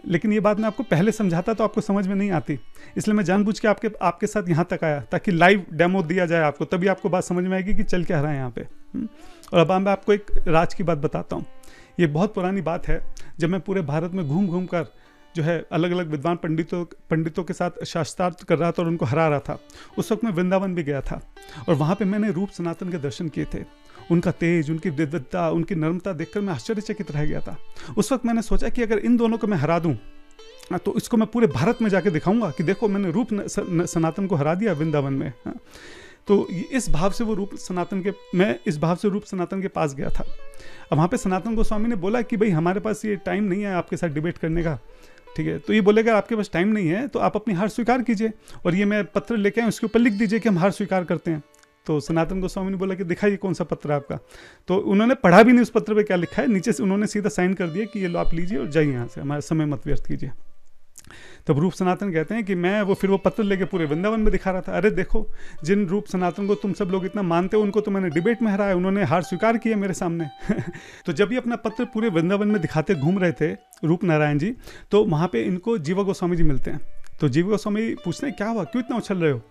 लेकिन ये बात मैं आपको पहले समझाता तो आपको समझ में नहीं आती, इसलिए मैं जानबूझ के आपके साथ यहाँ तक आया, ताकि लाइव डेमो दिया जाए आपको, तभी आपको बात समझ में आएगी कि चल क्या रहा है यहाँ पे। और अब मैं आपको एक राज की बात बताता हूँ। ये बहुत पुरानी बात है, जब मैं पूरे भारत में घूम घूम कर जो है अलग अलग विद्वान पंडितों के साथ शास्त्रार्थ कर रहा था और उनको हरा रहा था, उस वक्त मैं वृंदावन भी गया था, और वहाँ पे मैंने रूप सनातन के दर्शन किए थे। उनका तेज, उनकी विद्वत्ता, उनकी नर्मता देखकर मैं आश्चर्यचकित रह गया था। उस वक्त मैंने सोचा कि अगर इन दोनों को मैं हरा दूं तो इसको मैं पूरे भारत में जाके दिखाऊंगा कि देखो मैंने रूप सनातन को हरा दिया वृंदावन में। तो इस भाव से रूप सनातन के पास गया था। अब वहाँ पे सनातन गोस्वामी ने बोला कि भाई हमारे पास ये टाइम नहीं है आपके साथ डिबेट करने का, ठीक है? तो ये बोलेगा आपके पास टाइम नहीं है तो आप अपनी हार स्वीकार कीजिए, और ये मैं पत्र लेके आए उसके ऊपर लिख दीजिए कि हम हार स्वीकार करते हैं। तो सनातन गोस्वामी ने बोला कि दिखाइए कौन सा पत्र है आपका। तो उन्होंने पढ़ा भी नहीं उस पत्र पे क्या लिखा है, नीचे से उन्होंने सीधा साइन कर दिया कि ये लो आप लीजिए और जाइए यहाँ से, हमारा समय मत व्यर्थ कीजिए। तब रूप सनातन कहते हैं कि मैं फिर वो पत्र लेके पूरे वृंदावन में दिखा रहा था, अरे देखो जिन रूप सनातन को तुम सब लोग इतना मानते हो उनको तो मैंने डिबेट में हराया, उन्होंने हार स्वीकार किया मेरे सामने तो जब ये अपना पत्र पूरे वृंदावन में दिखाते घूम रहे थे रूप नारायण जी, तो वहाँ पे इनको जीवा गोस्वामी जी मिलते हैं। तो जीवा गोस्वामी पूछते हैं क्या हुआ, क्यों इतना उछल रहे हो?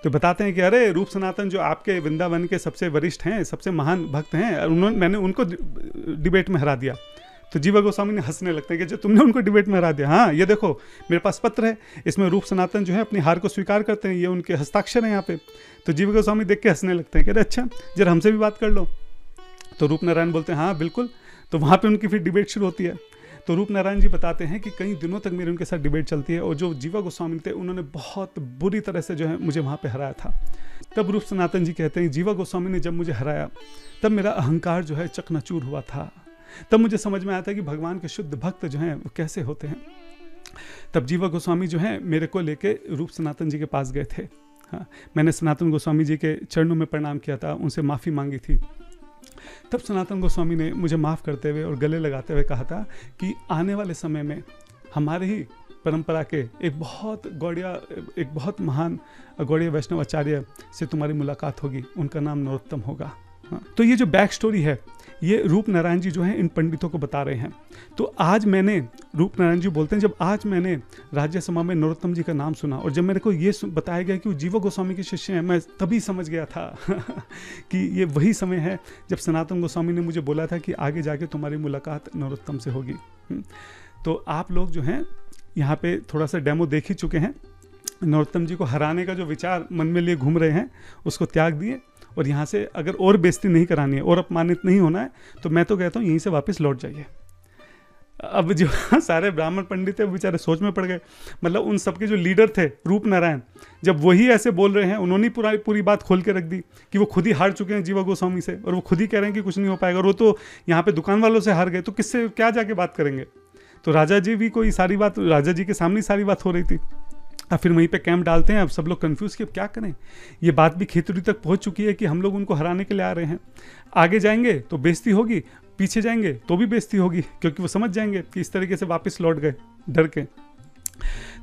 तो बताते हैं कि अरे रूप सनातन जो आपके वृंदावन के सबसे वरिष्ठ हैं, सबसे महान भक्त हैं, मैंने उनको डिबेट में हरा दिया। तो जीवा गोस्वामी ने हंसने लगते हैं कि जो तुमने उनको डिबेट में हरा दिया, हाँ ये देखो मेरे पास पत्र है, इसमें रूप सनातन जो है अपनी हार को स्वीकार करते हैं, ये उनके हस्ताक्षर हैं यहाँ पे। तो जीवा गोस्वामी देख के हंसने लगते हैं कि अरे अच्छा जरा हमसे भी बात कर लो। तो रूप नारायण बोलते हैं हाँ बिल्कुल। तो वहाँ पर उनकी फिर डिबेट शुरू होती है। तो रूप नारायण जी बताते हैं कि कई दिनों तक मेरी उनके साथ डिबेट चलती है, और जो जीवा गोस्वामी थे उन्होंने बहुत बुरी तरह से जो है मुझे वहाँ पे हराया था। तब रूप सनातन जी कहते हैं जीवा गोस्वामी ने जब मुझे हराया तब मेरा अहंकार जो है चकनाचूर हुआ था, तब मुझे समझ में आया था कि भगवान के शुद्ध भक्त जो हैं वो कैसे होते हैं। तब जीवा गोस्वामी जो है मेरे को लेके रूप सनातन जी के पास गए थे। हाँ, मैंने सनातन गोस्वामी जी के चरणों में प्रणाम किया था, उनसे माफ़ी मांगी थी। तब सनातन गोस्वामी ने मुझे माफ़ करते हुए और गले लगाते हुए कहा था कि आने वाले समय में हमारे ही परंपरा के एक बहुत महान गौड़ीय वैष्णव आचार्य से तुम्हारी मुलाकात होगी, उनका नाम नरोत्तम होगा। तो ये जो बैक स्टोरी है ये रूप नारायण जी जो है इन पंडितों को बता रहे हैं। तो आज मैंने, रूप नारायण जी बोलते हैं, जब आज मैंने राज्य सभा में नरोत्तम जी का नाम सुना और जब मेरे को ये बताया गया कि वो जीवा गोस्वामी के शिष्य हैं, मैं तभी समझ गया था कि ये वही समय है जब सनातन गोस्वामी ने मुझे बोला था कि आगे जाके तुम्हारी मुलाकात नरोत्तम से होगी। तो आप लोग जो हैं यहाँ पे थोड़ा सा डेमो देख ही चुके हैं। नरोत्तम जी को हराने का जो विचार मन में लिए घूम रहे हैं उसको त्याग दिए, और यहाँ से अगर और बेइज्जती नहीं करानी है और अपमानित नहीं होना है तो मैं तो कहता हूँ यहीं से वापस लौट जाइए। अब जो सारे ब्राह्मण पंडित है वो बेचारे सोच में पड़ गए। मतलब उन सबके जो लीडर थे रूप नारायण, जब वही ऐसे बोल रहे हैं, उन्होंने पूरी बात खोल के रख दी कि वो खुद ही हार चुके हैं जीवा गोस्वामी से, और वो खुद ही कह रहे हैं कि कुछ नहीं हो पाएगा, और वो तो यहाँ पे दुकान वालों से हार गए, तो किससे क्या जाके बात करेंगे। तो राजा जी भी कोई सारी बात, राजा जी के सामने सारी बात हो रही थी। अब फिर वहीं पे कैंप डालते हैं। अब सब लोग कंफ्यूज कि अब क्या करें, ये बात भी खेतड़ी तक पहुंच चुकी है कि हम लोग उनको हराने के लिए आ रहे हैं, आगे जाएंगे तो बेइज्जती होगी, पीछे जाएंगे तो भी बेइज्जती होगी, क्योंकि वो समझ जाएंगे कि इस तरीके से वापस लौट गए डर के।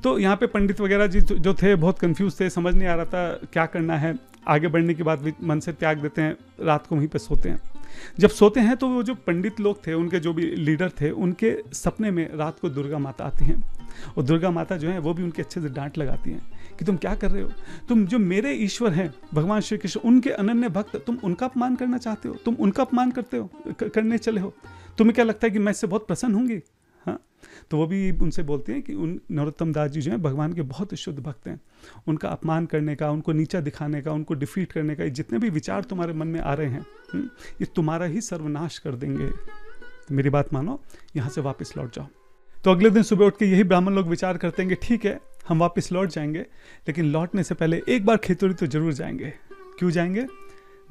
तो यहाँ पे पंडित वगैरह जी जो थे बहुत कंफ्यूज थे, समझ नहीं आ रहा था क्या करना है। आगे बढ़ने के बाद मन से त्याग देते हैं, रात को वहीं पे सोते हैं। जब सोते हैं तो वो जो पंडित लोग थे, उनके जो भी लीडर थे, उनके सपने में रात को दुर्गा माता आती हैं, और दुर्गा माता जो है वो भी उनके अच्छे से डांट लगाती हैं कि तुम क्या कर रहे हो, तुम जो मेरे ईश्वर हैं भगवान श्री कृष्ण, उनके अनन्य भक्त, तुम उनका अपमान करना चाहते हो, तुम उनका अपमान करते हो, करने चले हो, तुम्हें क्या लगता है कि मैं इससे बहुत प्रसन्न होंगी। हाँ, तो वो भी उनसे बोलते हैं कि उन नरोत्तम दास जी जो हैं भगवान के बहुत शुद्ध भक्त हैं, उनका अपमान करने का, उनको नीचा दिखाने का, उनको डिफीट करने का, जितने भी विचार तुम्हारे मन में आ रहे हैं ये तुम्हारा ही सर्वनाश कर देंगे। तो मेरी बात मानो, यहाँ से वापस लौट जाओ। तो अगले दिन सुबह उठ के यही ब्राह्मण लोग विचार करते हैं कि ठीक है हम वापस लौट जाएंगे, लेकिन लौटने से पहले एक बार खेतड़ी तो जरूर जाएंगे। क्यों जाएंगे?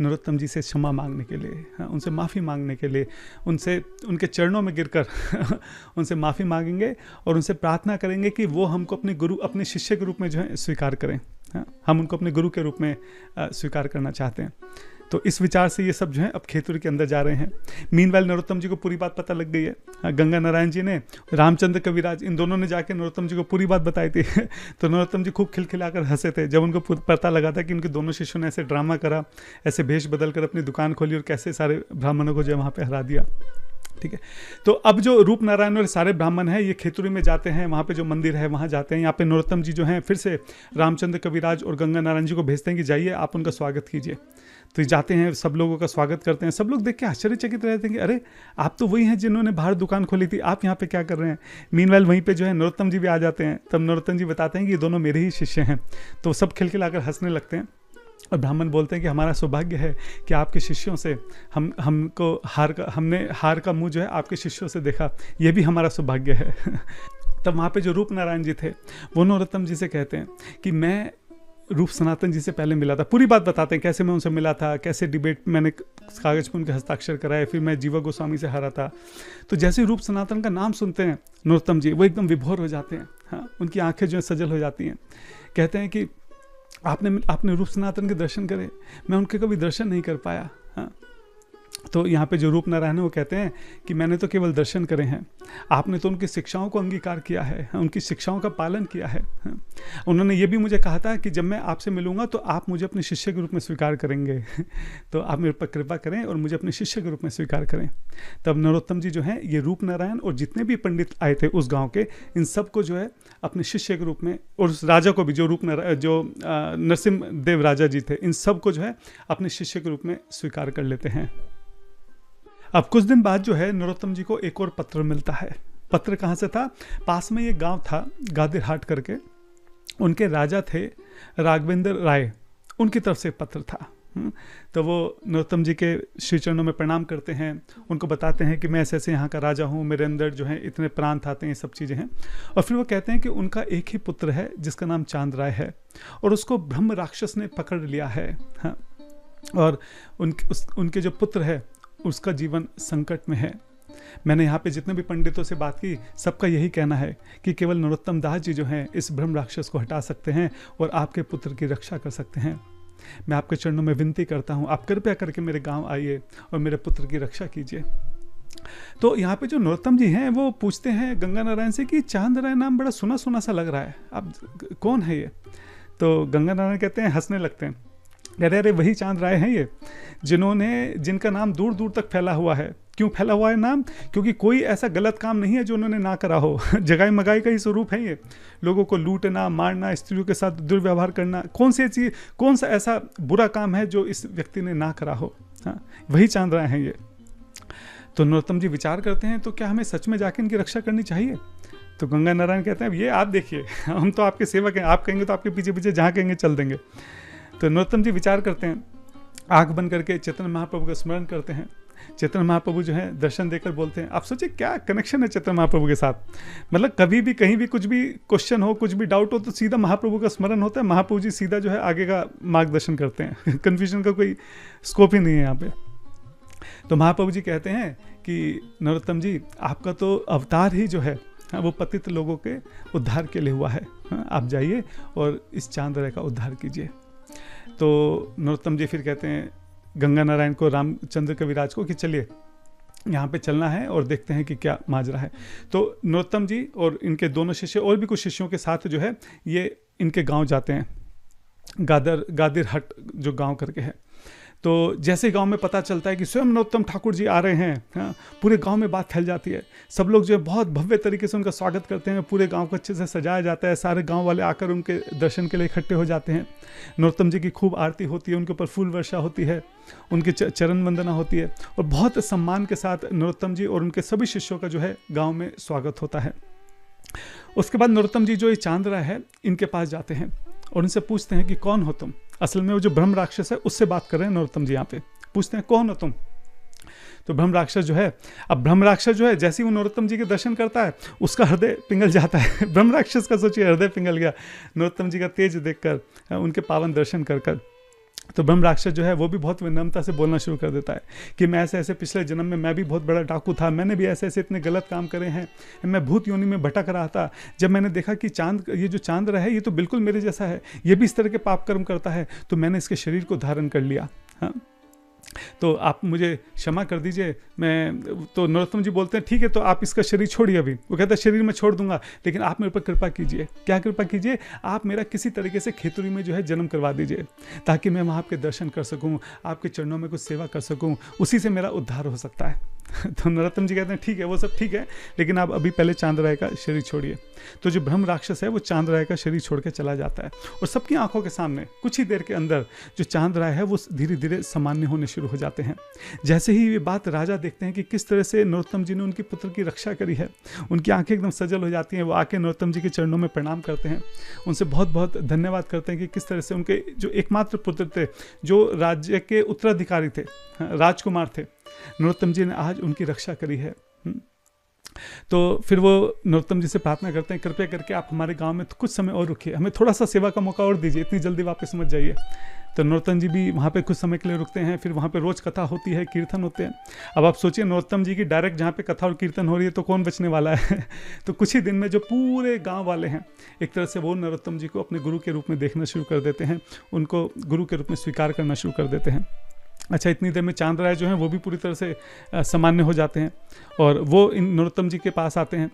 नरोत्तम जी से क्षमा मांगने के लिए, हाँ, उनसे माफ़ी मांगने के लिए, उनसे उनके चरणों में गिरकर उनसे माफ़ी मांगेंगे और उनसे प्रार्थना करेंगे कि वो हमको अपने गुरु, अपने शिष्य के रूप में जो है स्वीकार करें। हाँ, हम उनको अपने गुरु के रूप में स्वीकार करना चाहते हैं। तो इस विचार से ये सब जो है अब खेतड़ी के अंदर जा रहे हैं। मीनवाइल नरोत्तम जी को पूरी बात पता लग गई है। गंगा नारायण जी ने, रामचंद्र कविराज, इन दोनों ने जाके नरोत्तम जी को पूरी बात बताई थी। तो नरोत्तम जी खूब खिलखिलाकर हंसे थे जब उनको पता लगा था कि उनके दोनों शिष्यों ने ऐसे ड्रामा करा, ऐसे भेष बदल कर अपनी दुकान खोली और कैसे सारे ब्राह्मणों को जो है वहाँ पर हरा दिया। ठीक है, तो अब जो रूप नारायण और सारे ब्राह्मण हैं ये खेतड़ी में जाते हैं, वहाँ पे जो मंदिर है वहाँ जाते हैं। यहाँ पे नरोत्तम जी जो हैं फिर से रामचंद्र कविराज और गंगा नारायण जी को भेजते हैं कि जाइए आप उनका स्वागत कीजिए। तो जाते हैं, सब लोगों का स्वागत करते हैं। सब लोग देख के आश्चर्यचकित रहते हैं कि अरे आप तो वही हैं जिन्होंने बाहर दुकान खोली थी, आप यहाँ पे क्या कर रहे हैं। मीनवाइल वहीं पे जो है नरोत्तम जी भी आ जाते हैं। तब नरोत्तम जी बताते हैं कि ये दोनों मेरे ही शिष्य हैं। तो सब खिलखिलाकर हंसने लगते हैं और ब्राह्मण बोलते हैं कि हमारा सौभाग्य है कि आपके शिष्यों से हमने हार का मुंह जो है आपके शिष्यों से देखा, ये भी हमारा सौभाग्य है। तब वहाँ पे जो रूप नारायण जी थे वो नरोत्तम जी से कहते हैं कि मैं रूप सनातन जी से पहले मिला था। पूरी बात बताते हैं कैसे मैं उनसे मिला था, कैसे डिबेट मैंने कागज पर उनके हस्ताक्षर कराए, फिर मैं जीवा गोस्वामी से हारा था। तो जैसे रूप सनातन का नाम सुनते हैं नरोत्तम जी वो एकदम विभोर हो जाते हैं। हाँ, उनकी आंखें जो है सजल हो जाती हैं। कहते हैं कि आपने रूप सनातन के दर्शन करे, मैं उनके कभी दर्शन नहीं कर पाया। हाँ, तो यहाँ पे जो रूप नारायण है वो कहते हैं कि मैंने तो केवल दर्शन करे हैं, आपने तो उनकी शिक्षाओं को अंगीकार किया है, उनकी शिक्षाओं का पालन किया है। उन्होंने ये भी मुझे कहा था कि जब मैं आपसे मिलूंगा तो आप मुझे अपने शिष्य के रूप में स्वीकार करेंगे। तो आप मेरे पर कृपा करें और मुझे अपने शिष्य के रूप में स्वीकार करें। तब नरोत्तम जी जो हैं ये रूप नारायण और जितने भी पंडित आए थे उस गाँव के, इन सबको जो है अपने शिष्य के रूप में, और उस राजा को भी जो नरसिम्ह देव राजा जी थे, इन सबको जो है अपने शिष्य के रूप में स्वीकार कर लेते हैं। अब कुछ दिन बाद जो है नरोत्तम जी को एक और पत्र मिलता है। पत्र कहाँ से था? पास में ये गांव था गादिरहाट करके, उनके राजा थे राघवेंद्र राय, उनकी तरफ से पत्र था। तो वो नरोत्तम जी के श्री चरणों में प्रणाम करते हैं, उनको बताते हैं कि मैं ऐसे ऐसे यहाँ का राजा हूँ, मेरे अंदर जो है इतने प्रांत आते हैं, ये सब चीज़ें हैं। और फिर वो कहते हैं कि उनका एक ही पुत्र है जिसका नाम चांद राय है और उसको ब्रह्म राक्षस ने पकड़ लिया है। हाँ, और उनके जो पुत्र है उसका जीवन संकट में है। मैंने यहाँ पे जितने भी पंडितों से बात की, सबका यही कहना है कि केवल नरोत्तम दास जी जो हैं इस ब्रह्म राक्षस को हटा सकते हैं और आपके पुत्र की रक्षा कर सकते हैं। मैं आपके चरणों में विनती करता हूँ, आप कृपया करके मेरे गांव आइए और मेरे पुत्र की रक्षा कीजिए। तो यहाँ पे जो नरोत्तम जी हैं वो पूछते हैं गंगा नारायण से कि चांद राय नाम बड़ा सुना सुना सा लग रहा है, आप कौन है ये? तो गंगा नारायण कहते हैं, हंसने लगते हैं, कह रहे अरे वही चांद राय हैं ये जिनका नाम दूर दूर तक फैला हुआ है। क्यों फैला हुआ है नाम? क्योंकि कोई ऐसा गलत काम नहीं है जो उन्होंने ना करा हो। जगाई मगाई का ही स्वरूप है ये, लोगों को लूटना, मारना, स्त्रियों के साथ दुर्व्यवहार करना, कौन सा ऐसा बुरा काम है जो इस व्यक्ति ने ना करा हो। हाँ, वही चांद राय हैं ये। तो नरोत्तम जी विचार करते हैं, तो क्या हमें सच में जाके इनकी रक्षा करनी चाहिए? तो गंगा नारायण कहते हैं, ये आप देखिए, हम तो आपके सेवक हैं, आप कहेंगे तो आपके पीछे पीछे जहाँ कहेंगे चल देंगे। तो नरोत्तम जी विचार करते हैं, आंख बंद करके चैतन्य महाप्रभु का स्मरण करते हैं। चैतन्य महाप्रभु जो है दर्शन देकर बोलते हैं, आप सोचिए क्या कनेक्शन है चैतन्य महाप्रभु के साथ। मतलब कभी भी कहीं भी कुछ भी क्वेश्चन हो, कुछ भी डाउट हो, तो सीधा महाप्रभु का स्मरण होता है, महाप्रभु जी सीधा जो है आगे का मार्गदर्शन करते हैं। कन्फ्यूजन का कोई स्कोप ही नहीं है यहाँ पे। तो महाप्रभु जी कहते हैं कि नरोत्तम जी, आपका तो अवतार ही जो है वो पतित लोगों के उद्धार के लिए हुआ है। आप जाइए और इस चांद्र का उद्धार कीजिए। तो नरोत्तम जी फिर कहते हैं गंगा नारायण को, रामचंद्र कविराज को, कि चलिए यहाँ पे चलना है और देखते हैं कि क्या माजरा है। तो नरोत्तम जी और इनके दोनों शिष्य और भी कुछ शिष्यों के साथ जो है ये इनके गांव जाते हैं, गादिर हट जो गांव करके है। तो जैसे गांव में पता चलता है कि स्वयं नरोत्तम ठाकुर जी आ रहे हैं, हाँ, पूरे गांव में बात फैल जाती है। सब लोग जो है बहुत भव्य तरीके से उनका स्वागत करते हैं, पूरे गांव को अच्छे से सजाया जाता है, सारे गांव वाले आकर उनके दर्शन के लिए इकट्ठे हो जाते हैं। नरोत्तम जी की खूब आरती होती है, उनके ऊपर फूल वर्षा होती है, उनके चरण वंदना होती है, और बहुत सम्मान के साथ नरोत्तम जी और उनके सभी शिष्यों का जो है गाँव में स्वागत होता है। उसके बाद नरोत्तम जी जो ये चांद्रा है इनके पास जाते हैं और उनसे पूछते हैं कि कौन हो तुम। असल में वो जो ब्रह्म राक्षस है उससे बात कर रहे हैं नरोत्तम जी, यहाँ पे पूछते हैं कौन हो तुम। तो ब्रह्म राक्षस जो है, अब ब्रह्म राक्षस जो है जैसे ही वो नरोत्तम जी के दर्शन करता है उसका हृदय पिघल जाता है। ब्रह्म राक्षस का सोचिए हृदय पिघल गया नरोत्तम जी का तेज देखकर, उनके पावन दर्शन कर कर। तो ब्रह्म राक्षस जो है वो भी बहुत विनम्रता से बोलना शुरू कर देता है कि मैं ऐसे ऐसे पिछले जन्म में मैं भी बहुत बड़ा डाकू था, मैंने भी ऐसे ऐसे इतने गलत काम करे हैं, मैं भूत योनि में भटक रहा था। जब मैंने देखा कि ये जो चांद्र है ये तो बिल्कुल मेरे जैसा है, ये भी इस तरह के पाप कर्म करता है, तो मैंने इसके शरीर को धारण कर लिया। हाँ, तो आप मुझे क्षमा कर दीजिए। तो नरोत्तम जी बोलते हैं ठीक है, तो आप इसका शरीर छोड़िए अभी। वो कहता है शरीर मैं छोड़ दूंगा, लेकिन आप मेरे पर कृपा कीजिए। क्या कृपा कीजिए? आप मेरा किसी तरीके से खेतुरी में जो है जन्म करवा दीजिए, ताकि मैं वहाँ आपके दर्शन कर सकूँ, आपके चरणों में कुछ सेवा कर सकूँ, उसी से मेरा उद्धार हो सकता है। तो नरोत्तम जी कहते हैं ठीक है, वो सब ठीक है, लेकिन आप अभी पहले चांद्राय का शरीर छोड़िए। तो जो ब्रह्म राक्षस है वो चांद्राय का शरीर छोड़ के चला जाता है, और सबकी आंखों के सामने कुछ ही देर के अंदर जो चांद्राय है वो धीरे धीरे सामान्य होने शुरू हो जाते हैं। जैसे ही ये बात राजा देखते हैं कि किस तरह से नरोत्तम जी ने उनके पुत्र की रक्षा करी है, उनकी आंखें एकदम सजल हो जाती हैं। वो आके नरोत्तम जी के चरणों में प्रणाम करते हैं, उनसे बहुत बहुत धन्यवाद करते हैं कि किस तरह से उनके जो एकमात्र पुत्र थे, जो राज्य के उत्तराधिकारी थे, राजकुमार थे, नरोत्तम जी ने आज उनकी रक्षा करी है। तो फिर वो नरोत्तम जी से प्रार्थना करते हैं कृपया करके आप हमारे गांव में कुछ समय और रुकिए, हमें थोड़ा सा सेवा का मौका और दीजिए, इतनी जल्दी वापस मत जाइए। तो नरोत्तम जी भी वहाँ पे कुछ समय के लिए रुकते हैं। फिर वहाँ पे रोज कथा होती है, कीर्तन होते हैं। अब आप सोचिए नरोत्तम जी की डायरेक्ट जहाँ पे कथा और कीर्तन हो रही है तो कौन बचने वाला है। तो कुछ ही दिन में जो पूरे गाँव वाले हैं एक तरह से वो नरोत्तम जी को अपने गुरु के रूप में देखना शुरू कर देते हैं, उनको गुरु के रूप में स्वीकार करना शुरू कर देते हैं। अच्छा, इतनी देर में चांद्राय जो हैं वो भी पूरी तरह से सामान्य हो जाते हैं, और वो इन नरोत्तम जी के पास आते हैं,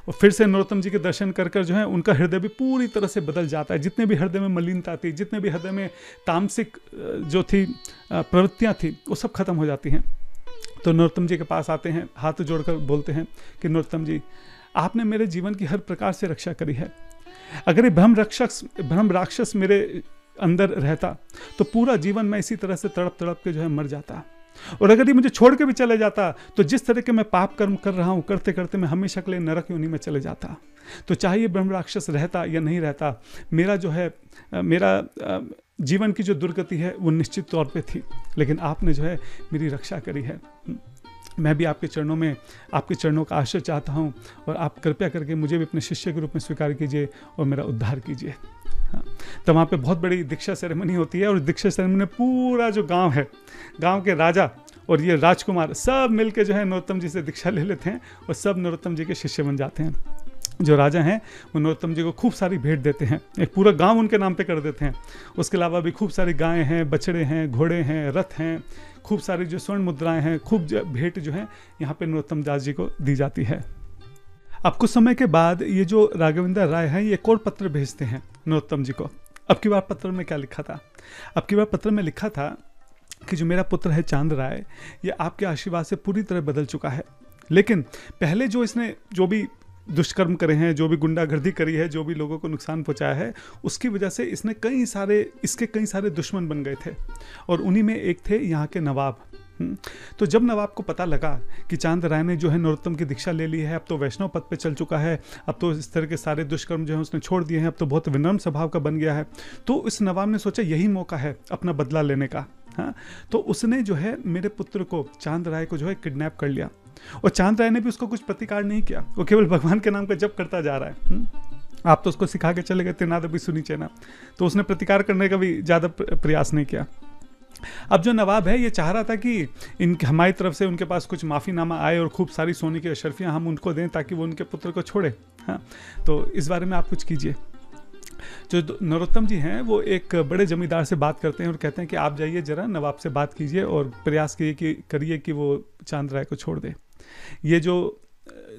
और फिर से नरोत्तम जी के दर्शन कर कर जो है उनका हृदय भी पूरी तरह से बदल जाता है। जितने भी हृदय में मलिनता थी, जितने भी हृदय में तामसिक जो थी प्रवृत्तियाँ थी, वो सब खत्म हो जाती हैं। तो नरोत्तम जी के पास आते हैं, हाथ जोड़कर बोलते हैं कि नरोत्तम जी, आपने मेरे जीवन की हर प्रकार से रक्षा करी है। अगर ये ब्रह्म राक्षस मेरे अंदर रहता तो पूरा जीवन मैं इसी तरह से तड़प तड़प के जो है मर जाता, और अगर ये मुझे छोड़ के भी चले जाता तो जिस तरह के मैं पाप कर्म कर रहा हूँ करते करते मैं हमेशा के लिए नरक योनि में चले जाता। तो चाहे ये ब्रह्म राक्षस रहता या नहीं रहता, मेरा जो है मेरा जीवन की जो दुर्गति है वो निश्चित तौर पे थी, लेकिन आपने जो है मेरी रक्षा करी है। मैं भी आपके चरणों का आश्रय चाहता हूँ, और आप कृपया करके मुझे भी अपने शिष्य के रूप में स्वीकार कीजिए और मेरा उद्धार कीजिए। हाँ, तो वहाँ पे बहुत बड़ी दीक्षा सेरेमनी होती है, और दीक्षा सेरेमनी में पूरा जो गांव है, गांव के राजा और ये राजकुमार सब मिलके जो है नरोत्तम जी से दीक्षा ले लेते हैं, और सब नरोत्तम जी के शिष्य बन जाते हैं। जो राजा हैं वो नरोत्तम जी को खूब सारी भेंट देते हैं, एक पूरा गांव उनके नाम पे कर देते हैं। उसके अलावा भी खूब सारी गायें हैं, बछड़े हैं, घोड़े हैं, रथ हैं, खूब सारी जो स्वर्ण मुद्राएं हैं, खूब भेंट जो है यहाँ पे नरोत्तम दास जी को दी जाती है। अब कुछ समय के बाद ये जो राघवेंद्र राय हैं ये एक और पत्र भेजते हैं नरोत्तम जी को। अब की बार पत्र में क्या लिखा था? अब की बार पत्र में लिखा था कि जो मेरा पुत्र है चांद्राय, ये आपके आशीर्वाद से पूरी तरह बदल चुका है, लेकिन पहले जो इसने जो भी दुष्कर्म करे हैं, जो भी गुंडागर्दी करी है, जो भी लोगों को नुकसान पहुंचाया है, उसकी वजह से इसके कई सारे दुश्मन बन गए थे, और उन्हीं में एक थे यहाँ के नवाब। तो जब नवाब को पता लगा कि चांद राय ने जो है नरोत्तम की दीक्षा ले ली है, अब तो वैष्णव पद पे चल चुका है, अब तो इस तरह के सारे दुष्कर्म जो है उसने छोड़ दिए हैं, अब तो बहुत विनम्र स्वभाव का बन गया है, तो इस नवाब ने सोचा यही मौका है अपना बदला लेने का। हाँ, तो उसने जो है मेरे पुत्र को, चांद राय को जो है किडनैप कर लिया, और चांद राय ने भी उसको कुछ प्रतिकार नहीं किया, वो केवल भगवान के नाम का जप करता जा रहा है। आप तो उसको सिखा के चले गए तेनाद भी सुनी चेना, तो उसने प्रतिकार करने का भी ज़्यादा प्रयास नहीं किया। अब जो नवाब है ये चाह रहा था कि हमारी तरफ से उनके पास कुछ माफ़ीनामा आए और खूब सारी सोने की अशर्फियाँ हम उनको दें ताकि वो उनके पुत्र को छोड़े। हाँ, तो इस बारे में आप कुछ कीजिए। जो नरोत्तम जी हैं वो एक बड़े जमींदार से बात करते हैं और कहते हैं कि आप जाइए जरा नवाब से बात कीजिए और प्रयास करिए कि वो चांद राय को छोड़ दे। ये जो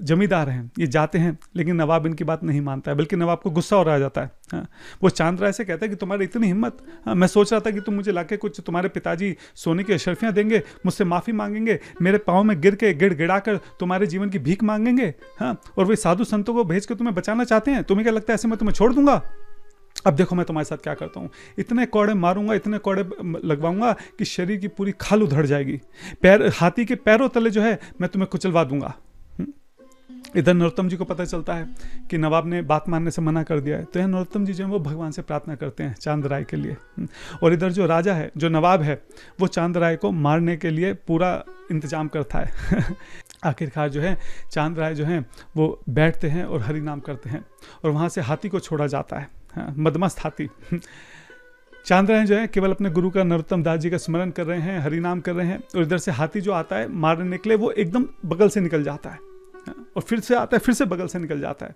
जमींदार हैं ये जाते हैं, लेकिन नवाब इनकी बात नहीं मानता है, बल्कि नवाब को गुस्सा और आ जाता है। हाँ, वो चांद राय से कहता है कि तुम्हारी इतनी हिम्मत, हाँ, मैं सोच रहा था कि तुम मुझे लाके कुछ तुम्हारे पिताजी सोने की अशर्फियाँ देंगे, मुझसे माफ़ी मांगेंगे, मेरे पाँव में गिर के गिड़गिड़ा कर तुम्हारे जीवन की भीख मांगेंगे, हाँ, और वे साधु संतों को भेज के तुम्हें बचाना चाहते हैं। तुम्हें क्या लगता है ऐसे मैं तुम्हें छोड़ दूंगा? अब देखो मैं तुम्हारे साथ क्या करता हूँ, इतने कौड़े मारूंगा, इतने कौड़े लगवाऊंगा कि शरीर की पूरी खाल उधड़ जाएगी, हाथी के पैरों तले जो है मैं तुम्हें कुचलवा दूंगा। इधर नरोत्तम जी को पता चलता है कि नवाब ने बात मानने से मना कर दिया है, तो यह नरोत्तम जी जो है वो भगवान से प्रार्थना करते हैं चांद राय के लिए। और इधर जो राजा है, जो नवाब है, वो चांद राय को मारने के लिए पूरा इंतजाम करता है। आखिरकार जो है चांद राय जो है वो बैठते हैं और हरि नाम करते हैं, और वहाँ से हाथी को छोड़ा जाता है। हाँ, मदमस्त हाथी। चांद राय जो है केवल अपने गुरु का नरोत्तम दास जी का स्मरण कर रहे हैं, हरि नाम कर रहे हैं, और इधर से हाथी जो आता है मारने के लिए वो एकदम बगल से निकल जाता है, और फिर से आता है, फिर से बगल से निकल जाता है।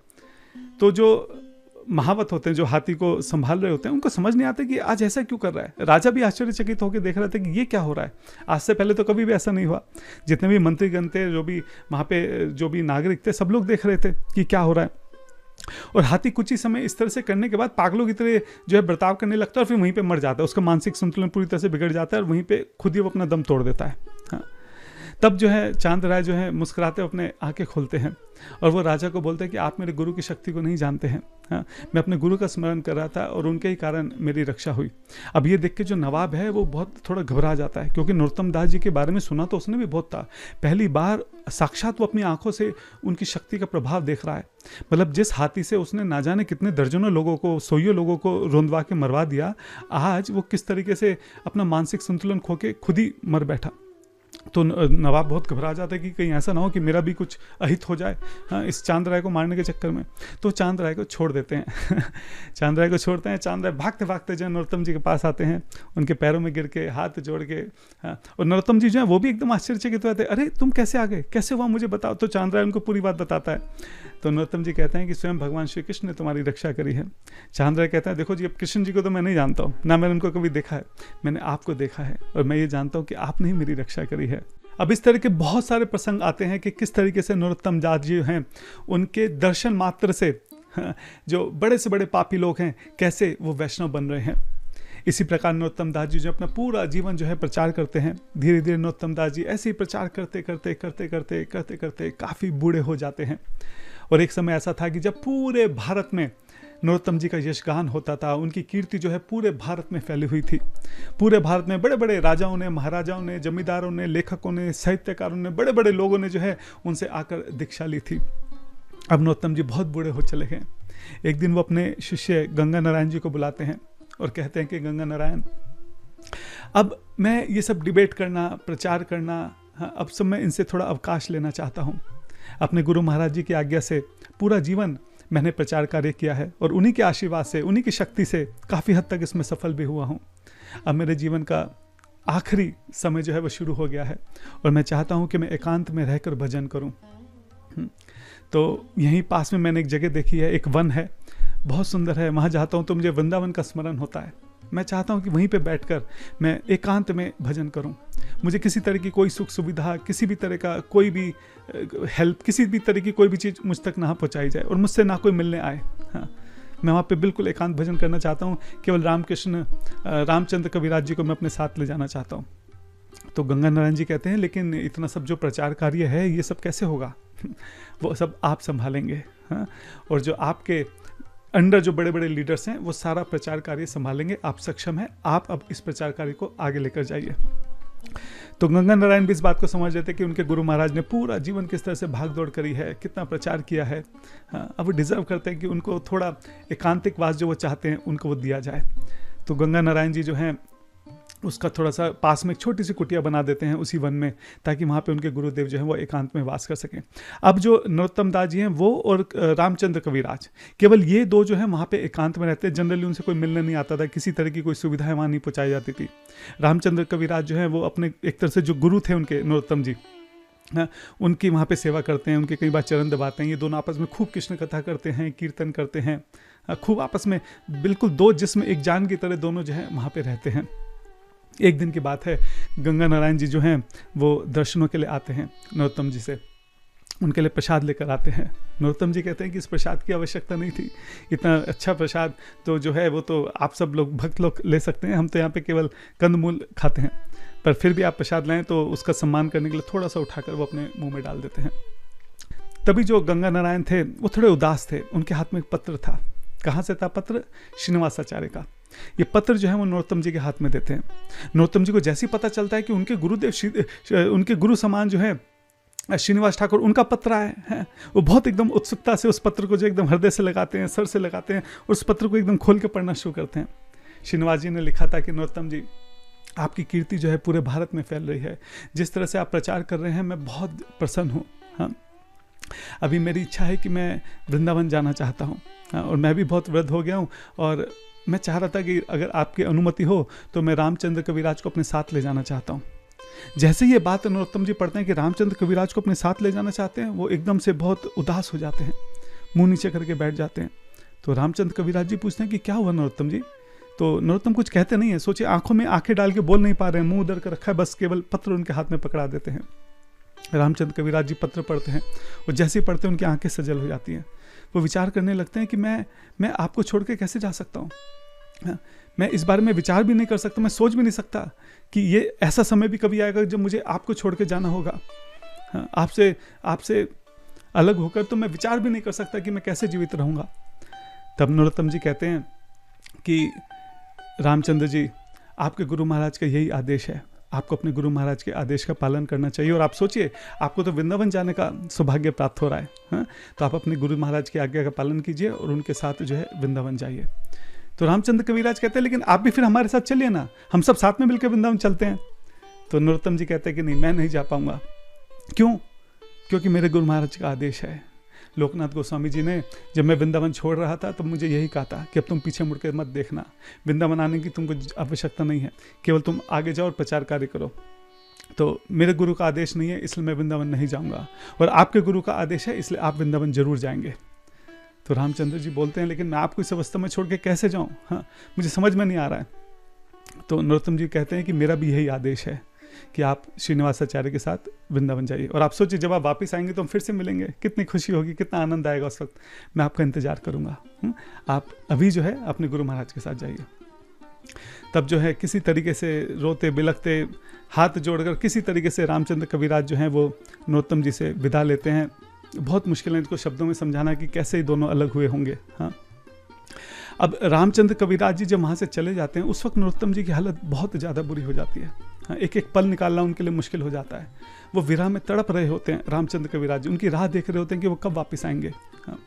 तो जो महावत होते हैं, जो हाथी को संभाल रहे होते हैं, उनको समझ नहीं आता कि आज ऐसा क्यों कर रहा है। राजा भी आश्चर्यचकित होकर देख रहे थे कि ये क्या हो रहा है, आज से पहले तो कभी भी ऐसा नहीं हुआ। जितने भी मंत्रीगण थे, जो भी वहाँ पे जो भी नागरिक थे, सब लोग देख रहे थे कि क्या हो रहा है। और हाथी कुछ ही समय इस तरह से करने के बाद पागलों की तरह जो है बर्ताव करने लगता है, और फिर वहीं पे मर जाता है। उसका मानसिक संतुलन पूरी तरह से बिगड़ जाता है, और वहीं पे खुद ही वो अपना दम तोड़ देता है। हाँ, तब जो है चांद राय जो है मुस्कुराते अपने आंखें खोलते हैं, और वो राजा को बोलते हैं कि आप मेरे गुरु की शक्ति को नहीं जानते हैं। हाँ, मैं अपने गुरु का स्मरण कर रहा था और उनके ही कारण मेरी रक्षा हुई। अब ये देख के जो नवाब है वो बहुत थोड़ा घबरा जाता है, क्योंकि नरोत्तम दास जी के बारे में सुना तो उसने भी बहुत था। पहली बार साक्षात वो अपनी आंखों से उनकी शक्ति का प्रभाव देख रहा है। मतलब जिस हाथी से उसने ना जाने कितने दर्जनों लोगों को, सौयों लोगों को रोंदवा के मरवा दिया, आज वो किस तरीके से अपना मानसिक संतुलन खो के खुद ही मर बैठा। तो नवाब बहुत घबरा जाता है कि कहीं ऐसा ना हो कि मेरा भी कुछ अहित हो जाए, हाँ, इस चांद राय को मारने के चक्कर में। तो चांद राय को छोड़ देते हैं। चांद राय को छोड़ते हैं। चांद राय भागते भागते जो है नरोत्तम जी के पास आते हैं, उनके पैरों में गिर के हाथ जोड़ के। हाँ, और नरोत्तम जी जो है वो भी एकदम आश्चर्यचकित हुए थे, अरे तुम कैसे आ गए, कैसे हुआ मुझे बताओ। तो चांद राय उनको पूरी बात बताता है। तो नरोत्तम जी कहते हैं कि स्वयं भगवान श्री कृष्ण ने तुम्हारी रक्षा करी है। चांद राय कहता है, देखो जी, अब कृष्ण जी को तो मैं नहीं जानता हूँ, ना मैंने उनको कभी देखा है, मैंने आपको देखा है, और मैं ये जानता हूँ कि आपने ही मेरी रक्षा करी है। अब इस तरह के बहुत सारे प्रसंग आते हैं कि किस तरीके से नरोत्तम दास जी हैं, उनके दर्शन मात्र से जो बड़े से बड़े पापी लोग हैं कैसे वो वैष्णव बन रहे हैं। इसी प्रकार नरोत्तम दास जी जो अपना पूरा जीवन जो है प्रचार करते हैं। धीरे धीरे नरोत्तम दास जी ऐसे ही प्रचार करते करते करते करते करते करते काफ़ी बूढ़े हो जाते हैं। और एक समय ऐसा था कि जब पूरे भारत में नरोत्तम जी का यशगान होता था, उनकी कीर्ति जो है पूरे भारत में फैली हुई थी। पूरे भारत में बड़े बड़े राजाओं ने, महाराजाओं ने, जमींदारों ने, लेखकों ने, साहित्यकारों ने, बड़े बड़े लोगों ने जो है उनसे आकर दीक्षा ली थी। अब नरोत्तम जी बहुत बूढ़े हो चले हैं। एक दिन वो अपने शिष्य गंगा नारायण जी को बुलाते हैं और कहते हैं कि गंगा नारायण, अब मैं ये सब डिबेट करना, प्रचार करना, अब सब मैं इनसे थोड़ा अवकाश लेना चाहता हूँ। अपने गुरु महाराज जी की आज्ञा से पूरा जीवन मैंने प्रचार कार्य किया है, और उन्हीं के आशीर्वाद से, उन्हीं की शक्ति से काफ़ी हद तक इसमें सफल भी हुआ हूँ। अब मेरे जीवन का आखिरी समय जो है वो शुरू हो गया है, और मैं चाहता हूँ कि मैं एकांत में रहकर भजन करूँ। तो यहीं पास में मैंने एक जगह देखी है, एक वन है, बहुत सुंदर है, वहाँ जाता हूँ तो मुझे वृंदावन का स्मरण होता है। मैं चाहता हूँ कि वहीं पे बैठकर मैं एकांत में भजन करूँ। मुझे किसी तरह की कोई सुख सुविधा, किसी भी तरह का कोई भी हेल्प, किसी भी तरह की कोई भी चीज़ मुझ तक ना पहुँचाई जाए, और मुझसे ना कोई मिलने आए। हाँ, मैं वहाँ पे बिल्कुल एकांत भजन करना चाहता हूँ। केवल रामचंद्र कविराज जी को मैं अपने साथ ले जाना चाहता हूँ। तो गंगा नारायण जी कहते हैं, लेकिन इतना सब जो प्रचार कार्य है ये सब कैसे होगा? वो सब आप संभालेंगे। हाँ, और जो आपके अंडर जो बड़े बड़े लीडर्स हैं वो सारा प्रचार कार्य संभालेंगे। आप सक्षम हैं, आप अब इस प्रचार कार्य को आगे लेकर जाइए। तो गंगा नारायण भी इस बात को समझ रहे थे कि उनके गुरु महाराज ने पूरा जीवन किस तरह से भाग दौड़ करी है, कितना प्रचार किया है। हाँ, अब वो डिजर्व करते हैं कि उनको थोड़ा एकांतिक वास जो वो चाहते हैं उनको वो दिया जाए। तो गंगा नारायण जी जो हैं उसका थोड़ा सा पास में एक छोटी सी कुटिया बना देते हैं उसी वन में, ताकि वहाँ पे उनके गुरुदेव जो हैं वो एकांत में वास कर सकें। अब जो नरोत्तम दास जी हैं वो और रामचंद्र कविराज, केवल ये दो जो हैं वहाँ पे एकांत में रहते हैं। जनरली उनसे कोई मिलने नहीं आता था, किसी तरह की कोई सुविधाएं वहाँ नहीं पहुँचाई जाती थी। रामचंद्र कविराज जो हैं वो अपने एक तरह से जो गुरु थे उनके नरोत्तम जी, हाँ, उनकी वहाँ पे सेवा करते हैं, उनके कई बार चरण दबाते हैं। ये दोनों आपस में खूब कृष्ण कथा करते हैं, कीर्तन करते हैं, खूब आपस में बिल्कुल दो जिस्म एक जान की तरह दोनों जो है वहाँ पे रहते हैं। एक दिन की बात है, गंगा नारायण जी जो हैं वो दर्शनों के लिए आते हैं नरोत्तम जी से, उनके लिए प्रसाद लेकर आते हैं। नरोत्तम जी कहते हैं कि इस प्रसाद की आवश्यकता नहीं थी, इतना अच्छा प्रसाद तो जो है वो तो आप सब लोग भक्त लोग ले सकते हैं, हम तो यहाँ पे केवल कंदमूल खाते हैं, पर फिर भी आप प्रसाद लाएं तो उसका सम्मान करने के लिए थोड़ा सा उठाकर वो अपने मुंह में डाल देते हैं। तभी जो गंगा नारायण थे वो थोड़े उदास थे, उनके हाथ में एक पत्र था। कहाँ से था पत्र? श्रीनिवासाचार्य का। ये पत्र जो है वो नरोत्तम जी के हाथ में देते हैं। नरोत्तम जी को जैसे ही पता चलता है कि उनके गुरुदेव उनके गुरु समान जो है श्रीनिवास ठाकुर, उनका पत्र आया है, वो बहुत एकदम उत्सुकता से उस पत्र को जो एकदम हृदय से लगाते हैं, सर से लगाते हैं, उस पत्र को एकदम खोल के पढ़ना शुरू करते हैं। श्रीनिवास जी ने लिखा था कि नरोत्तम जी, आपकी कीर्ति जो है पूरे भारत में फैल रही है, जिस तरह से आप प्रचार कर रहे हैं मैं बहुत प्रसन्न हूँ। हाँ, अभी मेरी इच्छा है कि मैं वृंदावन जाना चाहता हूँ। हाँ, और मैं भी बहुत वृद्ध हो गया हूँ और मैं चाह रहा था कि अगर आपकी अनुमति हो तो मैं रामचंद्र कविराज को अपने साथ ले जाना चाहता हूँ। जैसे ये बात नरोत्तम जी पढ़ते हैं कि रामचंद्र कविराज को अपने साथ ले जाना चाहते हैं, वो एकदम से बहुत उदास हो जाते हैं, मुंह नीचे करके बैठ जाते हैं। तो रामचंद्र कविराज जी पूछते हैं कि क्या हुआ नरोत्तम जी? तो नरोत्तम कुछ कहते नहीं है, सोचे आंखों में आंखें डाल के बोल नहीं पा रहे हैं, मुंह उधर कर रखा है, बस केवल पत्र उनके हाथ में पकड़ा देते हैं। रामचंद्र कविराज जी पत्र पढ़ते हैं और जैसे ही पढ़ते हैं उनकी आंखें सजल हो जाती हैं। वो विचार करने लगते हैं कि मैं आपको छोड़ के कैसे जा सकता हूँ, मैं इस बारे में विचार भी नहीं कर सकता, मैं सोच भी नहीं सकता कि ये ऐसा समय भी कभी आएगा जब मुझे आपको छोड़ के जाना होगा। आपसे अलग होकर तो मैं विचार भी नहीं कर सकता कि मैं कैसे जीवित रहूँगा। तब नरोत्तम जी कहते हैं कि रामचंद्र जी, आपके गुरु महाराज का यही आदेश है, आपको अपने गुरु महाराज के आदेश का पालन करना चाहिए। और आप सोचिए, आपको तो वृंदावन जाने का सौभाग्य प्राप्त हो रहा है, हाँ? तो आप अपने गुरु महाराज की आज्ञा का पालन कीजिए और उनके साथ जो है वृंदावन जाइए। तो रामचंद्र कविराज कहते हैं लेकिन आप भी फिर हमारे साथ चलिए ना, हम सब साथ में मिलकर वृंदावन चलते हैं। तो नरोत्तम जी कहते हैं कि नहीं, मैं नहीं जा पाऊंगा। क्यों? क्योंकि मेरे गुरु महाराज का आदेश है। लोकनाथ गोस्वामी जी ने जब मैं वृंदावन छोड़ रहा था तो मुझे यही कहा था कि अब तुम पीछे मुड़ के मत देखना, वृंदावन आने की तुमको आवश्यकता नहीं है, केवल तुम आगे जाओ और प्रचार कार्य करो। तो मेरे गुरु का आदेश नहीं है इसलिए मैं वृंदावन नहीं जाऊंगा, और आपके गुरु का आदेश है इसलिए आप वृंदावन जरूर जाएंगे। तो रामचंद्र जी बोलते हैं लेकिन मैं आपको इस अवस्था में छोड़ के कैसे जाऊँ, हाँ, मुझे समझ में नहीं आ रहा है। तो नरोत्तम जी कहते हैं कि मेरा भी यही आदेश है कि आप श्रीनिवासाचार्य के साथ वृंदावन जाइए, और आप सोचिए जब आप वापस आएंगे तो हम फिर से मिलेंगे, कितनी खुशी होगी, कितना आनंद आएगा उस वक्त, मैं आपका इंतजार करूंगा। आप अभी जो है अपने गुरु महाराज के साथ जाइए। तब जो है किसी तरीके से रोते बिलखते हाथ जोड़कर किसी तरीके से रामचंद्र कविराज जो हैं वो नरोत्तम जी से विदा लेते हैं। बहुत मुश्किल है इनको शब्दों में समझाना कि कैसे ही दोनों अलग हुए होंगे। हाँ, अब रामचंद्र कविराज जी जब वहाँ से चले जाते हैं उस वक्त नरोत्तम जी की हालत बहुत ज़्यादा बुरी हो जाती है। हाँ, एक एक पल निकालना उनके लिए मुश्किल हो जाता है। वो विरह में तड़प रहे होते हैं रामचंद्र कविराज जी, उनकी राह देख रहे होते हैं कि वो कब वापस आएंगे। हाँ,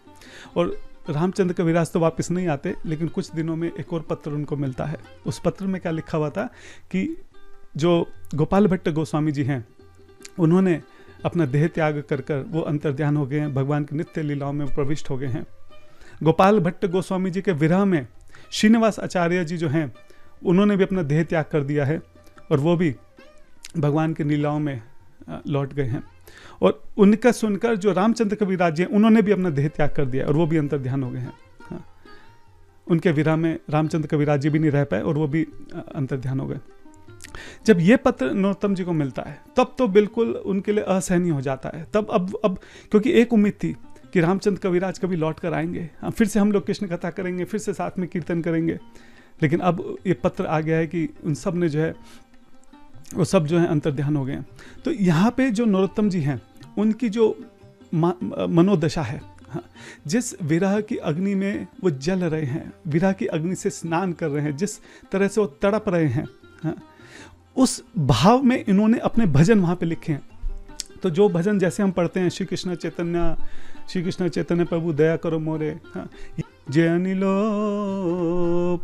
और रामचंद्र कविराज तो वापस नहीं आते, लेकिन कुछ दिनों में एक और पत्र उनको मिलता है। उस पत्र में क्या लिखा हुआ था कि जो गोपाल भट्ट गोस्वामी जी हैं उन्होंने अपना देह त्याग कर कर वो अंतर्ध्यान हो गए हैं, भगवान की नित्य लीलाओं में प्रविष्ट हो गए हैं। गोपाल भट्ट गोस्वामी जी के विरह में श्रीनिवास आचार्य जी जो हैं उन्होंने भी अपना देह त्याग कर दिया है और वो भी भगवान की लीलाओं में लौट गए हैं। और उनका सुनकर जो रामचंद्र कविराज जी हैं उन्होंने भी अपना देह त्याग कर दिया और वो भी अंतर्ध्यान हो गए हैं। हाँ, उनके विरह में रामचंद्र कविराज जी भी नहीं रह पाए और वो भी अंतर्ध्यान हो गए। जब ये पत्र नरोत्तम जी को मिलता है तब तो बिल्कुल उनके लिए असहनीय हो जाता है। तब अब क्योंकि एक उम्मीद थी कि रामचंद्र कविराज कभी लौट कर आएंगे, फिर से हम लोग कृष्ण कथा करेंगे, फिर से साथ में कीर्तन करेंगे, लेकिन अब ये पत्र आ गया है कि उन सब ने जो है वो सब जो है अंतर्ध्यान हो गए हैं। तो यहाँ पे जो नरोत्तम जी हैं उनकी जो मनोदशा है, हाँ, जिस विरह की अग्नि में वो जल रहे हैं, विरह की अग्नि से स्नान कर रहे हैं, जिस तरह से वो तड़प रहे हैं, हाँ, उस भाव में इन्होंने अपने भजन वहाँ पे लिखे हैं। तो जो भजन जैसे हम पढ़ते हैं, श्री कृष्ण चैतन्य प्रभु दया करो मोरे, हाँ, जय अनिलो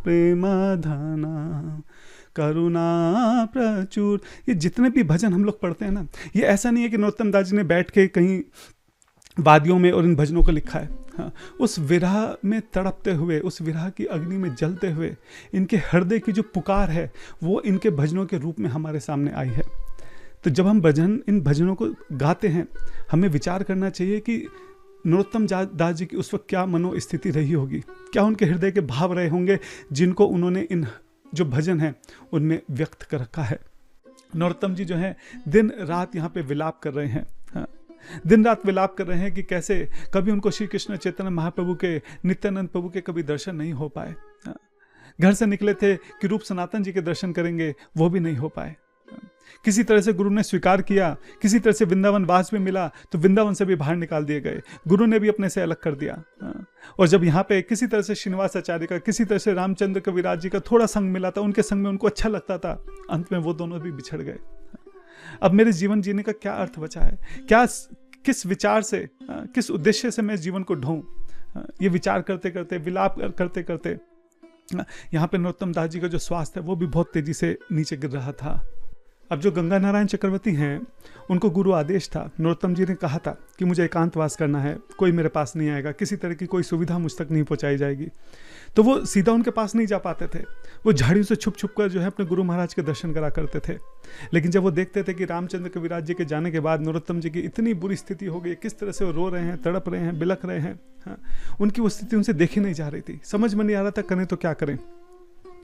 प्रेमाधाना करुणा प्रचुर, ये जितने भी भजन हम लोग पढ़ते हैं ना, ये ऐसा नहीं है कि नरोत्तम दास जी ने बैठ के कहीं वादियों में और इन भजनों को लिखा है। हाँ, उस विरह में तड़पते हुए, उस विरह की अग्नि में जलते हुए इनके हृदय की जो पुकार है वो इनके भजनों के रूप में हमारे सामने आई है। तो जब हम इन भजनों को गाते हैं, हमें विचार करना चाहिए कि नरोत्तम दास जी की उस वक्त क्या मनोस्थिति रही होगी, क्या उनके हृदय के भाव रहे होंगे जिनको उन्होंने इन जो भजन हैं उनमें व्यक्त कर रखा है। नरोत्तम जी जो है दिन रात यहाँ पे विलाप कर रहे हैं। हाँ, दिन रात विलाप कर रहे हैं कि कैसे कभी उनको श्री कृष्ण चैतन्य महाप्रभु के, नित्यानंद प्रभु के कभी दर्शन नहीं हो पाए। हाँ, घर से निकले थे कि रूप सनातन जी के दर्शन करेंगे, वो भी नहीं हो पाए। किसी तरह से गुरु ने स्वीकार किया, किसी तरह से वृंदावन वास में मिला तो वृंदावन से भी बाहर निकाल दिए गए, गुरु ने भी अपने से अलग कर दिया। और जब यहाँ पे किसी तरह से श्रीनिवास आचार्य का, किसी तरह से रामचंद्र कविराज जी का थोड़ा संग मिला था, उनके संग में उनको अच्छा लगता था, अंत में वो दोनों भी बिछड़ गए। अब मेरे जीवन जीने का क्या अर्थ बचा है, क्या किस विचार से, किस उद्देश्य से मैं जीवन को ढूंढूं, ये विचार करते करते, विलाप करते करते यहाँ पे नरोत्तम दास जी का जो स्वास्थ्य है वो भी बहुत तेजी से नीचे गिर रहा था। अब जो गंगा नारायण चक्रवर्ती हैं, उनको गुरु आदेश था, नरोत्तम जी ने कहा था कि मुझे एकांतवास करना है, कोई मेरे पास नहीं आएगा, किसी तरह की कोई सुविधा मुझ तक नहीं पहुंचाई जाएगी। तो वो सीधा उनके पास नहीं जा पाते थे, वो झाड़ियों से छुप छुप कर जो है अपने गुरु महाराज के दर्शन करा करते थे। लेकिन जब वो देखते थे कि रामचंद्र कविराज जी के जाने के बाद नरोत्तम जी की इतनी बुरी स्थिति हो गई, किस तरह से वो रो रहे हैं, तड़प रहे हैं, बिलख रहे हैं, हाँ, उनकी वो स्थिति उनसे देखी नहीं जा रही थी, समझ में नहीं आ रहा था करें तो क्या करें।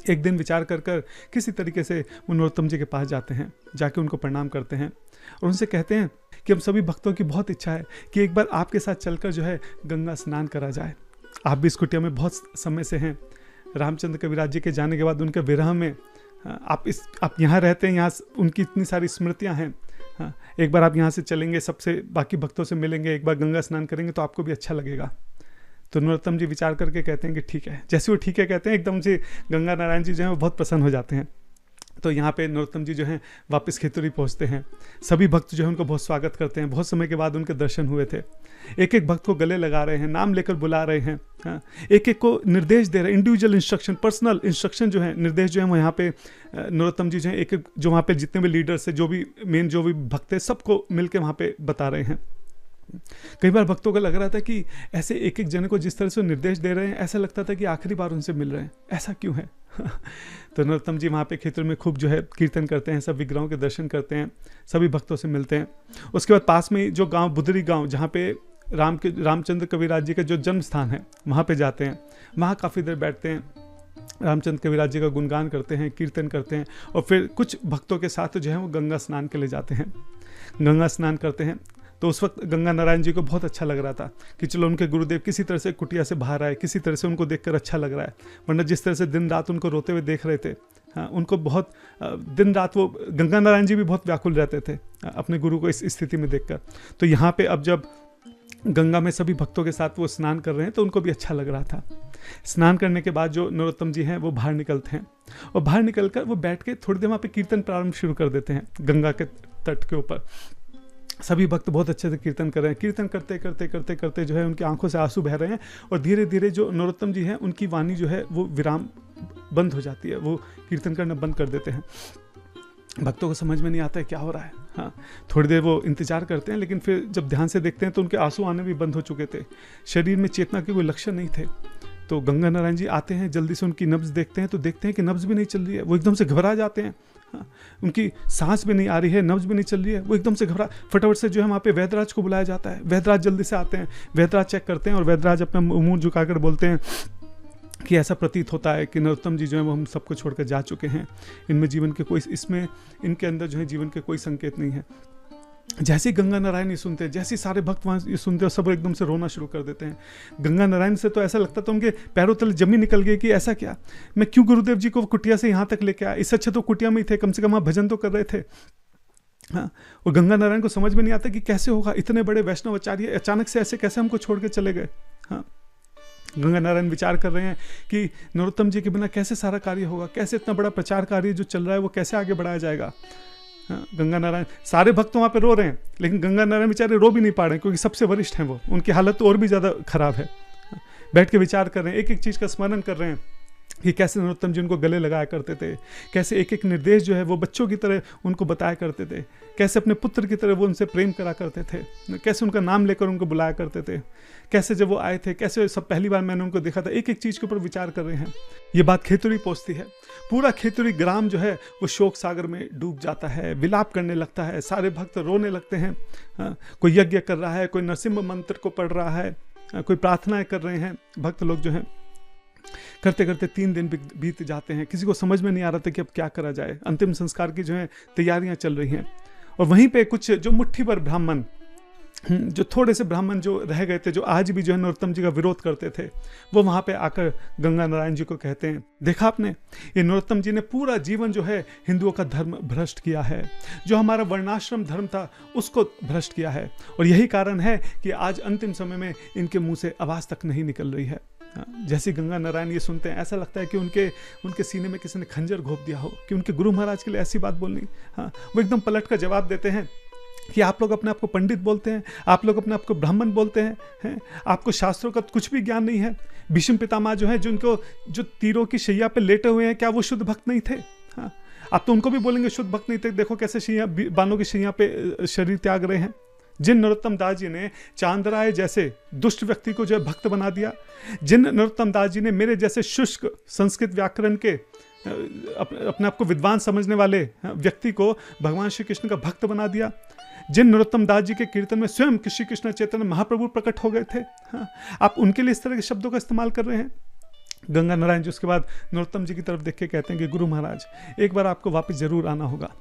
एक दिन विचार कर कर किसी तरीके से वो नरोत्तम जी के पास जाते हैं, जाके उनको प्रणाम करते हैं और उनसे कहते हैं कि हम सभी भक्तों की बहुत इच्छा है कि एक बार आपके साथ चलकर जो है गंगा स्नान करा जाए। आप भी इस कुटिया में बहुत समय से हैं, रामचंद्र कविराज जी के जाने के बाद उनके विरह में आप यहाँ रहते हैं, यहाँ उनकी इतनी सारी स्मृतियाँ हैं, हाँ, एक बार आप यहाँ से चलेंगे, सबसे बाकी भक्तों से मिलेंगे, एक बार गंगा स्नान करेंगे तो आपको भी अच्छा लगेगा। तो नरोत्तम जी विचार करके कहते हैं कि ठीक है। जैसे वो ठीक है कहते हैं, एकदम से गंगा नारायण जी जो हैं वो बहुत प्रसन्न हो जाते हैं। तो यहाँ पे नरोत्तम जी जो हैं वापस खेतुरी पहुँचते हैं, सभी भक्त जो है उनको बहुत स्वागत करते हैं। बहुत समय के बाद उनके दर्शन हुए थे, एक एक भक्त को गले लगा रहे हैं, नाम लेकर बुला रहे हैं, हाँ, एक एक को निर्देश दे रहे हैं, इंडिविजुअल इंस्ट्रक्शन, पर्सनल इंस्ट्रक्शन जो है, निर्देश जो है वो यहाँ पे नरोत्तम जी जो है एक एक जो वहाँ पे जितने भी लीडर्स है, जो भी मेन जो भी भक्त है, सबको मिलकर वहाँ पे बता रहे हैं। कई बार भक्तों को लग रहा था कि ऐसे एक एक जन को जिस तरह से निर्देश दे रहे हैं, ऐसा लगता था कि आखिरी बार उनसे मिल रहे हैं, ऐसा क्यों है। तो नरोत्तम जी वहाँ पे क्षेत्र में खूब जो है कीर्तन करते हैं, सब विग्रहों के दर्शन करते हैं, सभी भक्तों से मिलते हैं। उसके बाद पास में जो गांव बुदरी गांव, जहाँ पे रामचंद्र कविराज जी का जो जन्म स्थान है, वहाँ पे जाते हैं, वहाँ काफ़ी देर बैठते हैं, रामचंद्र कविराज जी का गुणगान करते हैं, कीर्तन करते हैं और फिर कुछ भक्तों के साथ जो है वो गंगा स्नान के लिए जाते हैं, गंगा स्नान करते हैं। तो उस वक्त गंगा नारायण जी को बहुत अच्छा लग रहा था कि चलो उनके गुरुदेव किसी तरह से कुटिया से बाहर आए, किसी तरह से उनको देखकर अच्छा लग रहा है, वरना जिस तरह से दिन रात उनको रोते हुए देख रहे थे, हाँ, उनको बहुत दिन रात वो गंगा नारायण जी भी बहुत व्याकुल रहते थे अपने गुरु को इस स्थिति में देखकर। तो यहाँ पे अब जब गंगा में सभी भक्तों के साथ वो स्नान कर रहे हैं तो उनको भी अच्छा लग रहा था। स्नान करने के बाद जो नरोत्तम जी हैं वो बाहर निकलते हैं और बाहर निकलकर वो बैठ के थोड़ी देर वहाँ पे कीर्तन प्रारंभ शुरू कर देते हैं गंगा के तट के ऊपर। सभी भक्त बहुत अच्छे से कीर्तन कर रहे हैं, कीर्तन करते करते करते करते जो है उनकी आंखों से आंसू बह रहे हैं और धीरे धीरे जो नरोत्तम जी हैं उनकी वाणी जो है वो विराम बंद हो जाती है, वो कीर्तन करना बंद कर देते हैं। भक्तों को समझ में नहीं आता है क्या हो रहा है, हाँ, थोड़ी देर वो इंतजार करते हैं, लेकिन फिर जब ध्यान से देखते हैं तो उनके आंसू आने भी बंद हो चुके थे, शरीर में चेतना के कोई लक्षण नहीं थे। तो गंगा नारायण जी आते हैं, जल्दी से उनकी नब्ज देखते हैं तो देखते हैं कि नब्ज भी नहीं चल रही है, वो एकदम से घबरा जाते हैं, हाँ, उनकी सांस भी नहीं आ रही है, नब्ज भी नहीं चल रही है, वो एकदम से घबरा, फटाफट से जो है वहाँ पे वैद्यराज को बुलाया जाता है। वैद्यराज जल्दी से आते हैं, वैद्यराज चेक करते हैं और वैद्यराज अपना मुंह झुकाकर बोलते हैं कि ऐसा प्रतीत होता है कि नरोत्तम जी जो है वो हम सबको छोड़कर जा चुके हैं, इनमें जीवन के कोई, इसमें इनके अंदर जो है जीवन के कोई संकेत नहीं है। जैसे ही गंगा नारायण ये सुनते हैं, जैसे सारे भक्त वहाँ ये सुनते हैं, सब एकदम से रोना शुरू कर देते हैं। गंगा नारायण से तो ऐसा लगता था उनके पैरों तले जमीन निकल गई कि ऐसा क्या, मैं क्यों गुरुदेव जी को कुटिया से यहाँ तक लेके आया, इससे अच्छा तो कुटिया में ही थे, कम से कम वहाँ भजन तो कर रहे थे, हाँ। और गंगा नारायण को समझ में नहीं आता कि कैसे होगा, इतने बड़े वैष्णव आचार्य अचानक से ऐसे कैसे हमको छोड़ के चले गए, हाँ। गंगा नारायण विचार कर रहे हैं कि नरोत्तम जी के बिना कैसे सारा कार्य होगा, कैसे इतना बड़ा प्रचार कार्य जो चल रहा है वो कैसे आगे बढ़ाया जाएगा। गंगा नारायण, सारे भक्त वहाँ पे रो रहे हैं, लेकिन गंगा नारायण बेचारे रो भी नहीं पा रहे हैं क्योंकि सबसे वरिष्ठ हैं वो, उनकी हालत तो और भी ज़्यादा खराब है। बैठ के विचार कर रहे हैं, एक एक चीज़ का स्मरण कर रहे हैं कि कैसे नरोत्तम जी उनको गले लगाया करते थे, कैसे एक एक निर्देश जो है वो बच्चों की तरह उनको बताया करते थे, कैसे अपने पुत्र की तरह वो उनसे प्रेम करा करते थे, कैसे उनका नाम लेकर उनको बुलाया करते थे, कैसे जब वो आए थे कैसे सब पहली बार मैंने उनको देखा था। एक एक चीज़ के ऊपर विचार कर रहे हैं। ये बात खेतुरी पहुँचती है, पूरा खेतुरी ग्राम जो है वो शोक सागर में डूब जाता है, विलाप करने लगता है, सारे भक्त रोने लगते हैं। कोई यज्ञ कर रहा है, कोई नरसिम्हा मंत्र को पढ़ रहा है, कोई प्रार्थनाएं कर रहे हैं, भक्त लोग जो हैं करते करते 3 दिन बीत जाते हैं। किसी को समझ में नहीं आ रहा था कि अब क्या करा जाए। अंतिम संस्कार की जो है तैयारियां चल रही हैं, और वहीं पे कुछ जो मुट्ठी भर ब्राह्मण, जो थोड़े से ब्राह्मण जो रह गए थे, जो आज भी जो है नरोत्तम जी का विरोध करते थे, वो वहाँ पे आकर गंगा नारायण जी को कहते हैं, देखा आपने, ये नरोत्तम जी ने पूरा जीवन जो है हिंदुओं का धर्म भ्रष्ट किया है, जो हमारा वर्णाश्रम धर्म था उसको भ्रष्ट किया है, और यही कारण है कि आज अंतिम समय में इनके मुंह से आवाज़ तक नहीं निकल रही है। जैसे गंगा नारायण ये सुनते हैं, ऐसा लगता है कि उनके सीने में किसी ने खंजर घोंप दिया हो कि उनके गुरु महाराज के लिए ऐसी बात बोलनी। हाँ, वो एकदम पलट कर जवाब देते हैं कि आप लोग अपने आप को पंडित बोलते हैं, आप लोग अपने आप को ब्राह्मण बोलते हैं, आपको शास्त्रों का कुछ भी ज्ञान नहीं है। भीष्म पितामह जो है, जो तीरों की शैया पे लेटे हुए हैं, क्या वो शुद्ध भक्त नहीं थे? हाँ, आप तो उनको भी बोलेंगे शुद्ध भक्त नहीं थे, देखो कैसे बानों की शैया पे शरीर त्याग रहे हैं। जिन नरोत्तम दास जी ने चांदराय जैसे दुष्ट व्यक्ति को जो है भक्त बना दिया, जिन नरोत्तम दास जी ने मेरे जैसे शुष्क संस्कृत व्याकरण के अपने आप को विद्वान समझने वाले व्यक्ति को भगवान श्री कृष्ण का भक्त बना दिया, जिन नरोत्तम दास जी के कीर्तन में स्वयं श्री कृष्ण चैतन्य महाप्रभु प्रकट हो गए थे, हाँ, आप उनके लिए इस तरह के शब्दों का इस्तेमाल कर रहे हैं। गंगा नारायण जी उसके बाद नरोत्तम जी की तरफ देख के कहते हैं कि गुरु महाराज, एक बार आपको वापस जरूर आना होगा।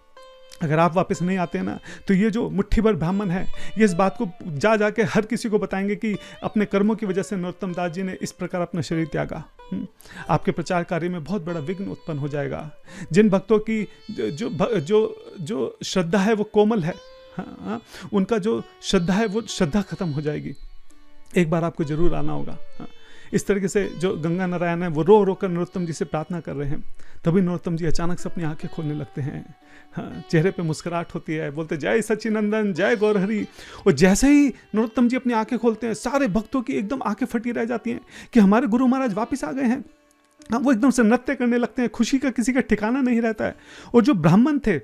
अगर आप वापस नहीं आते हैं ना, तो ये जो मुट्ठी भर ब्राह्मण है, ये इस बात को जाके हर किसी को बताएंगे कि अपने कर्मों की वजह से नरोत्तम दास जी ने इस प्रकार अपना शरीर त्यागा। आपके प्रचार कार्य में बहुत बड़ा विघ्न उत्पन्न हो जाएगा। जिन भक्तों की जो श्रद्धा है वो कोमल है, हाँ, उनका जो श्रद्धा है वो श्रद्धा खत्म हो जाएगी। एक बार आपको जरूर आना होगा। हाँ, इस तरीके से जो गंगा नारायण है वो रो रो कर नरोत्तम जी से प्रार्थना कर रहे हैं। तभी नरोत्तम जी अचानक से अपनी आंखें खोलने लगते हैं। हाँ, चेहरे पे मुस्कुराहट होती है, बोलते जय सच्चिनंदन, जय गौरहरि। और जैसे ही नरोत्तम जी अपनी आंखें खोलते हैं, सारे भक्तों की एकदम आंखें फटी रह जाती हैं कि हमारे गुरु महाराज वापिस आ गए हैं। हाँ, वो एकदम से नृत्य करने लगते हैं, खुशी का किसी का ठिकाना नहीं रहता है। और जो ब्राह्मण थे,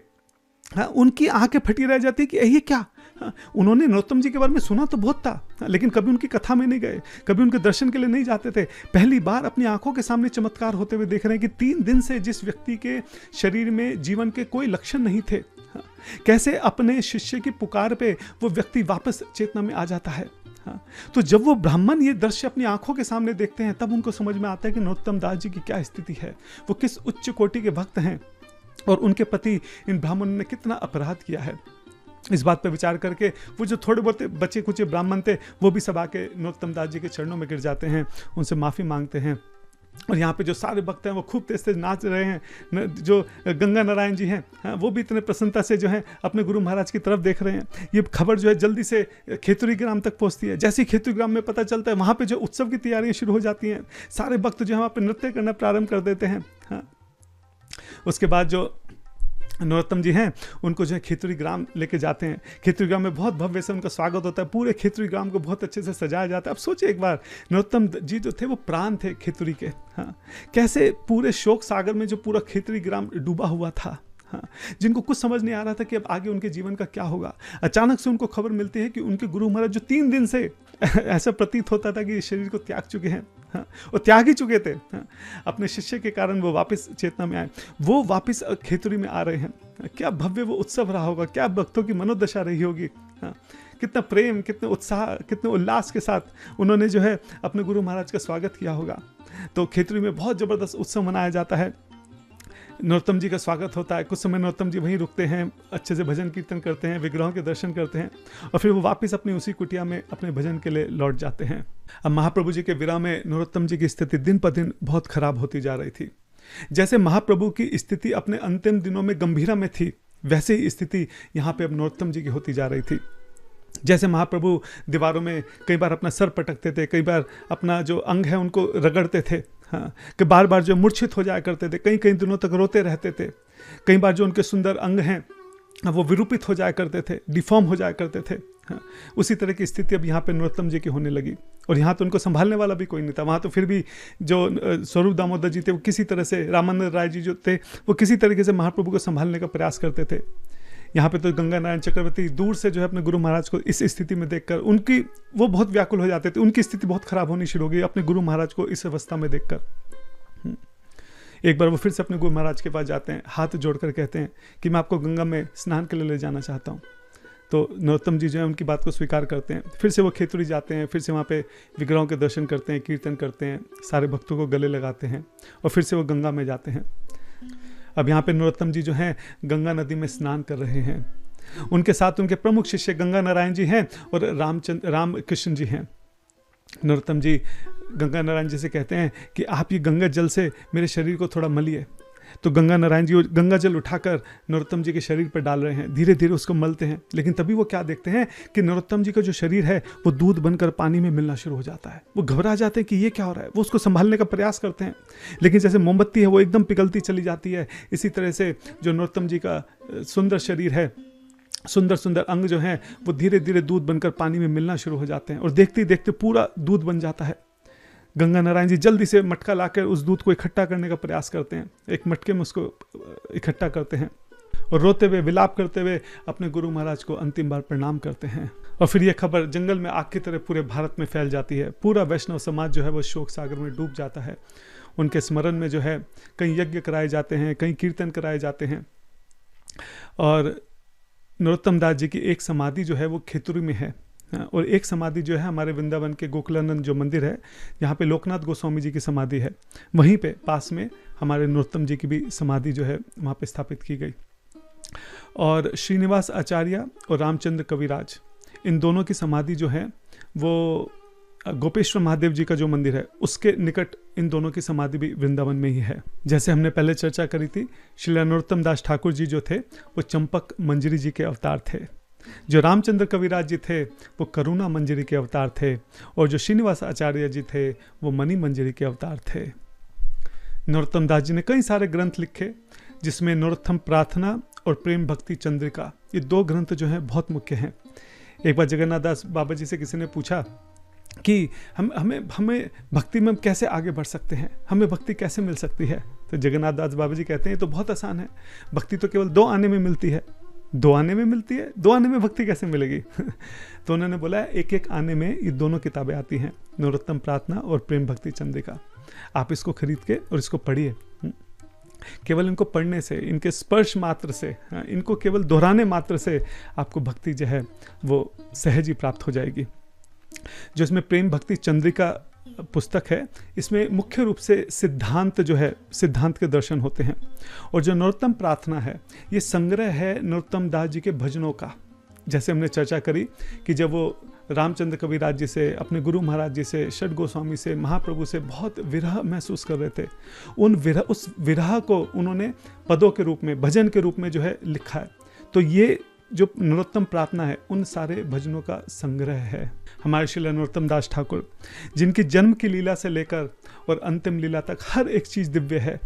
हाँ, उनकी आंखें फटी रह जाती है कि ये क्या। हाँ, उन्होंने नरोत्तम जी के बारे में सुना तो बहुत था, हाँ, लेकिन कभी उनकी कथा में नहीं गए, कभी उनके दर्शन के लिए नहीं जाते थे। पहली बार अपनी आंखों के सामने चमत्कार होते हुए देख रहे हैं कि 3 दिन से जिस व्यक्ति के शरीर में जीवन के कोई लक्षण नहीं थे, हाँ, कैसे अपने शिष्य की पुकार पे वो व्यक्ति वापस चेतना में आ जाता है। हाँ, तो जब वो ब्राह्मण ये दृश्य अपनी आंखों के सामने देखते हैं, तब उनको समझ में आता है कि नरोत्तम दास जी की क्या स्थिति है, वो किस उच्च कोटि के भक्त हैं और उनके प्रति इन ब्राह्मणों ने कितना अपराध किया है। इस बात पर विचार करके वो जो थोड़े बहुत बचे कुचे ब्राह्मण थे, वो भी सब आके नरोत्तम दास जी के चरणों में गिर जाते हैं, उनसे माफ़ी मांगते हैं। और यहाँ पे जो सारे भक्त हैं वो खूब तेज तेज नाच रहे हैं। जो गंगा नारायण जी हैं, हाँ, वो भी इतने प्रसन्नता से जो है अपने गुरु महाराज की तरफ देख रहे हैं। ये खबर जो है जल्दी से खेतुरी ग्राम तक पहुँचती है। जैसे ही खेतुरी ग्राम में पता चलता है, वहाँ पे जो उत्सव की तैयारियाँ शुरू हो जाती हैं। सारे भक्त जो है वहाँ पे नृत्य करना प्रारंभ कर देते हैं। हाँ, उसके बाद जो नरोत्तम जी हैं उनको जो है खेतुरी ग्राम लेके जाते हैं। खेतुरी ग्राम में बहुत भव्य से उनका स्वागत होता है, पूरे खेतुरी ग्राम को बहुत अच्छे से सजाया जाता है। अब सोचिए एक बार, नरोत्तम जी जो थे वो प्राण थे खेतुरी के। हाँ, कैसे पूरे शोक सागर में जो पूरा खेतुरी ग्राम डूबा हुआ था, हाँ, जिनको कुछ समझ नहीं आ रहा था कि अब आगे उनके जीवन का क्या होगा। अचानक से उनको खबर मिलती है कि उनके गुरु महाराज जो 3 दिन से ऐसा प्रतीत होता था कि शरीर को त्याग चुके हैं, हाँ, और त्याग ही चुके थे। हाँ, अपने शिष्य के कारण वो वापस चेतना में आए, वो वापस खेतुरी में आ रहे हैं। क्या भव्य वो उत्सव रहा होगा, क्या भक्तों की मनोदशा रही होगी। हाँ, कितना प्रेम, कितने उत्साह, कितने उल्लास के साथ उन्होंने जो है अपने गुरु महाराज का स्वागत किया होगा। तो खेतुरी में बहुत ज़बरदस्त उत्सव मनाया जाता है। नरोत्तम जी का स्वागत होता है। कुछ समय नरोत्तम जी वहीं रुकते हैं, अच्छे से भजन कीर्तन करते हैं, विग्रहों के दर्शन करते हैं, और फिर वो वापस अपनी उसी कुटिया में अपने भजन के लिए लौट जाते हैं। अब महाप्रभु जी के विरह में नरोत्तम जी की स्थिति दिन पर दिन बहुत खराब होती जा रही थी। जैसे महाप्रभु की स्थिति अपने अंतिम दिनों में गंभीरा में थी, वैसे ही स्थिति यहाँ पे अब नरोत्तम जी की होती जा रही थी। जैसे महाप्रभु दीवारों में कई बार अपना सर पटकते थे, कई बार अपना जो अंग है उनको रगड़ते थे, हाँ, कि बार बार जो मूर्छित हो जाया करते थे, कई कई दिनों तक रोते रहते थे, कई बार जो उनके सुंदर अंग हैं वो विरूपित हो जाया करते थे, डिफॉर्म हो जाया करते थे, हाँ, उसी तरह की स्थिति अब यहाँ पे नरोत्तम जी की होने लगी। और यहाँ तो उनको संभालने वाला भी कोई नहीं था, वहाँ तो फिर भी जो स्वरूप दामोदर जी थे वो किसी तरह से, रामानंद राय जी जो थे वो किसी तरीके से महाप्रभु को संभालने का प्रयास करते थे। यहाँ पे तो गंगा नारायण चक्रवर्ती दूर से जो है अपने गुरु महाराज को इस स्थिति में देखकर उनकी वो बहुत व्याकुल हो जाते थे, उनकी स्थिति बहुत खराब होनी शुरू हो गई अपने गुरु महाराज को इस अवस्था में देखकर। एक बार वो फिर से अपने गुरु महाराज के पास जाते हैं, हाथ जोड़कर कहते हैं कि मैं आपको गंगा में स्नान के लिए ले जाना चाहता हूँ। तो नरोत्तम जी जो है उनकी बात को स्वीकार करते हैं। फिर से वो खेतुरी जाते हैं, फिर से वहाँ पे विग्रहों के दर्शन करते हैं, कीर्तन करते हैं, सारे भक्तों को गले लगाते हैं और फिर से वो गंगा में जाते हैं। अब यहाँ पे नरोत्तम जी जो हैं गंगा नदी में स्नान कर रहे हैं। उनके साथ उनके प्रमुख शिष्य गंगा नारायण जी हैं और रामकृष्ण जी हैं। नरोत्तम जी गंगा नारायण जी से कहते हैं कि आप ये गंगा जल से मेरे शरीर को थोड़ा मलिए। तो गंगा नारायण जी गंगा जल उठाकर नरोत्तम जी के शरीर पर डाल रहे हैं, धीरे धीरे उसको मलते हैं। लेकिन तभी वो क्या देखते हैं कि नरोत्तम जी का जो शरीर है वो दूध बनकर पानी में मिलना शुरू हो जाता है। वो घबरा जाते हैं कि ये क्या हो रहा है। वो उसको संभालने का प्रयास करते हैं, लेकिन जैसे मोमबत्ती है वो एकदम पिघलती चली जाती है। इसी तरह से जो नरोत्तम जी का सुंदर शरीर है, सुंदर सुंदर अंग जो हैं वो धीरे धीरे दूध बनकर पानी में मिलना शुरू हो जाते हैं और देखते ही देखते पूरा दूध बन जाता है। गंगा नारायण जी जल्दी से मटका लाकर उस दूध को इकट्ठा करने का प्रयास करते हैं, एक मटके में उसको इकट्ठा करते हैं और रोते हुए विलाप करते हुए अपने गुरु महाराज को अंतिम बार प्रणाम करते हैं। और फिर यह खबर जंगल में आग की तरह पूरे भारत में फैल जाती है। पूरा वैष्णव समाज जो है वो शोक सागर में डूब जाता है। उनके स्मरण में जो है कई यज्ञ कराए जाते हैं, कई कीर्तन कराए जाते हैं। और नरोत्तम दास जी की एक समाधि जो है वो खेतुरी में है और एक समाधि जो है हमारे वृंदावन के गोकुलानंद जो मंदिर है यहाँ पे लोकनाथ गोस्वामी जी की समाधि है, वहीं पे पास में हमारे नरोत्तम जी की भी समाधि जो है वहाँ पे स्थापित की गई। और श्रीनिवास आचार्य और रामचंद्र कविराज, इन दोनों की समाधि जो है वो गोपेश्वर महादेव जी का जो मंदिर है उसके निकट इन दोनों की समाधि भी वृंदावन में ही है। जैसे हमने पहले चर्चा करी थी, श्री नरोत्तम दास ठाकुर जी जो थे वो चंपक मंजरी जी के अवतार थे, जो रामचंद्र कविराज जी थे वो करुणा मंजरी के अवतार थे और जो श्रीनिवास आचार्य जी थे वो मणि मंजरी के अवतार थे। नरोत्तम दास जी ने कई सारे ग्रंथ लिखे जिसमें नरोत्तम प्रार्थना और प्रेम भक्ति चंद्रिका, ये दो ग्रंथ जो हैं बहुत मुख्य हैं। एक बार जगन्नाथ दास बाबा जी से किसी ने पूछा कि हमें भक्ति में कैसे आगे बढ़ सकते हैं, हमें भक्ति कैसे मिल सकती है। तो जगन्नाथ दास बाबा जी कहते हैं ये तो बहुत आसान है, भक्ति तो केवल 2 आने में मिलती है। 2 आने में मिलती है, 2 आने में भक्ति कैसे मिलेगी। तो उन्होंने बोला एक एक आने में ये दोनों किताबें आती हैं, नरोत्तम प्रार्थना और प्रेम भक्ति चंद्रिका। आप इसको खरीद के और इसको पढ़िए। केवल इनको पढ़ने से, इनके स्पर्श मात्र से, इनको केवल दोहराने मात्र से आपको भक्ति जो है वो सहज ही प्राप्त हो जाएगी। जो इसमें प्रेम भक्ति चंद्रिका पुस्तक है, इसमें मुख्य रूप से सिद्धांत जो है, सिद्धांत के दर्शन होते हैं। और जो नरोत्तम प्रार्थना है ये संग्रह है नरोत्तम दास जी के भजनों का। जैसे हमने चर्चा करी कि जब वो रामचंद्र कविराज जी से, अपने गुरु महाराज जी से, षड गोस्वामी से, महाप्रभु से बहुत विरह महसूस कर रहे थे, उस विरह को उन्होंने पदों के रूप में, भजन के रूप में जो है लिखा है। तो ये जो नरोत्तम प्रार्थना है उन सारे भजनों का संग्रह है। हमारे श्री नरोत्तम दास ठाकुर जिनकी जन्म की लीला से लेकर और अंतिम लीला तक हर एक चीज़ दिव्य है।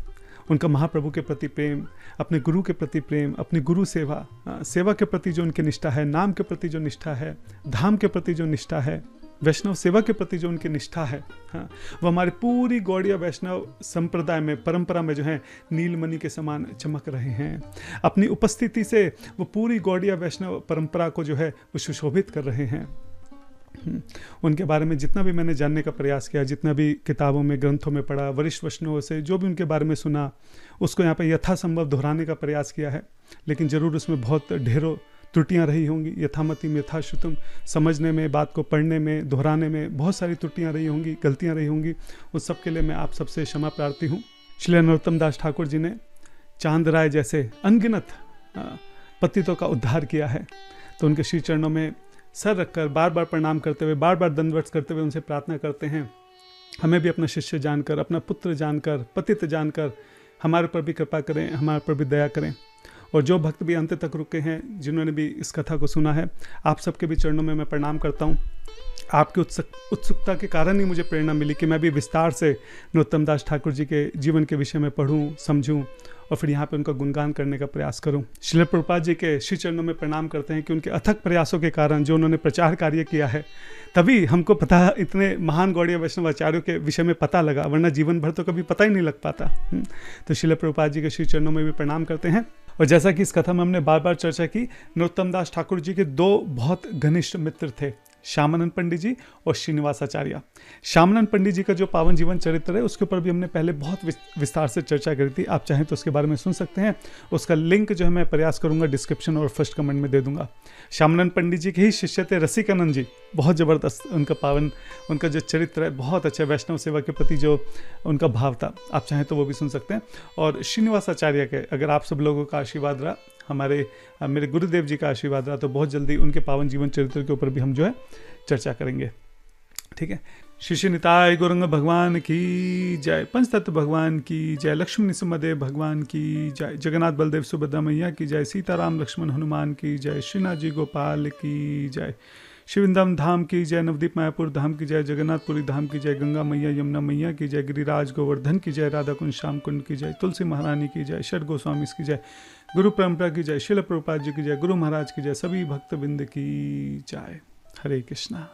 उनका महाप्रभु के प्रति प्रेम, अपने गुरु के प्रति प्रेम, अपनी गुरु सेवा, सेवा के प्रति जो उनकी निष्ठा है, नाम के प्रति जो निष्ठा है, धाम के प्रति जो निष्ठा है, वैष्णव सेवा के प्रति जो उनकी निष्ठा है, वो हमारी पूरी गौड़ीय वैष्णव संप्रदाय में, परंपरा में जो है नीलमणि के समान चमक रहे हैं। अपनी उपस्थिति से वो पूरी गौड़ीय वैष्णव परंपरा को जो है वो सुशोभित कर रहे हैं। उनके बारे में जितना भी मैंने जानने का प्रयास किया, जितना भी किताबों में, ग्रंथों में पढ़ा, वरिष्ठ वैष्णवों से जो भी उनके बारे में सुना, उसको यहाँ पे यथासंभव दोहराने का प्रयास किया है। लेकिन ज़रूर उसमें बहुत ढेरों त्रुटियां रही होंगी। यथामतिम यथाश्रुतम, समझने में, बात को पढ़ने में, दोहराने में बहुत सारी त्रुटियां रही होंगी, गलतियां रही होंगी। उस सब के लिए मैं आप सबसे क्षमा प्रार्थी हूँ। श्री नरोत्तम दास ठाकुर जी ने चांद राय जैसे अनगिनत पतितों का उद्धार किया है। तो उनके श्री चरणों में सर रखकर बार बार प्रणाम करते हुए, बार बार दंडवत करते हुए उनसे प्रार्थना करते हैं, हमें भी अपना शिष्य जानकर, अपना पुत्र जानकर, पतित जानकर हमारे पर भी कृपा करें, हमारे पर भी दया करें। और जो भक्त भी अंत तक रुके हैं, जिन्होंने भी इस कथा को सुना है, आप सबके भी चरणों में मैं प्रणाम करता हूँ। आपकी उत्सुकता के कारण ही मुझे प्रेरणा मिली कि मैं भी विस्तार से नरोत्तम दास ठाकुर जी के जीवन के विषय में पढ़ूं, समझूं और फिर यहाँ पे उनका गुणगान करने का प्रयास करूं। श्रील प्रभुपाद जी के श्री चरणों में प्रणाम करते हैं कि उनके अथक प्रयासों के कारण, जो उन्होंने प्रचार कार्य किया है, तभी हमको पता, इतने महान गौड़ीय वैष्णव आचार्यों के विषय में पता लगा, वरना जीवन भर तो कभी पता ही नहीं लग पाता। तो श्रील प्रभुपाद जी के श्री चरणों में भी प्रणाम करते हैं। और जैसा कि इस कथा में हमने बार बार चर्चा की, नरोत्तम दास ठाकुर जी के दो बहुत घनिष्ठ मित्र थे, श्यामानंद पंडित जी और श्रीनिवास आचार्य। श्यामानंद पंडित जी का जो पावन जीवन चरित्र है, उसके ऊपर भी हमने पहले बहुत विस्तार से चर्चा करी थी। आप चाहें तो उसके बारे में सुन सकते हैं। उसका लिंक जो है मैं प्रयास करूंगा डिस्क्रिप्शन और फर्स्ट कमेंट में दे दूंगा। श्यामानंद पंडित जी के ही शिष्य थे रसिकानंद जी, बहुत ज़बरदस्त उनका पावन, उनका जो चरित्र है बहुत अच्छा, वैष्णव सेवा के प्रति जो उनका भाव था, आप चाहें तो वो भी सुन सकते हैं। और श्रीनिवास आचार्य के, अगर आप सब लोगों का आशीर्वाद रहा, मेरे गुरुदेव जी का आशीर्वाद रहा, तो बहुत जल्दी उनके पावन जीवन चरित्र के ऊपर भी हम जो है चर्चा करेंगे। ठीक है। श्री श्री निताय गौरंग भगवान की जय, पंचतत्व भगवान की जय, लक्ष्मण नृसिंहदेव भगवान की जय, जगन्नाथ बलदेव सुभद्रा मैया की जय, सीताराम लक्ष्मण हनुमान की जय, श्रीनाथ जी गोपाल की जय, शिवृंदावन धाम की जय, नवदीप मायापुर धाम की जय, जगन्नाथपुरी धाम की जय, गंगा मैया यमुना मैया की जय, गिरिराज गोवर्धन की जय, राधा कुंज श्याम कुंड की जय, तुलसी महारानी की जय, षड गोस्वामी की जय, गुरु परंपरा की जय, श्रील प्रभुपाद जी की जय, गुरु महाराज की जय, सभी भक्तबिंद की जय। हरे कृष्णा।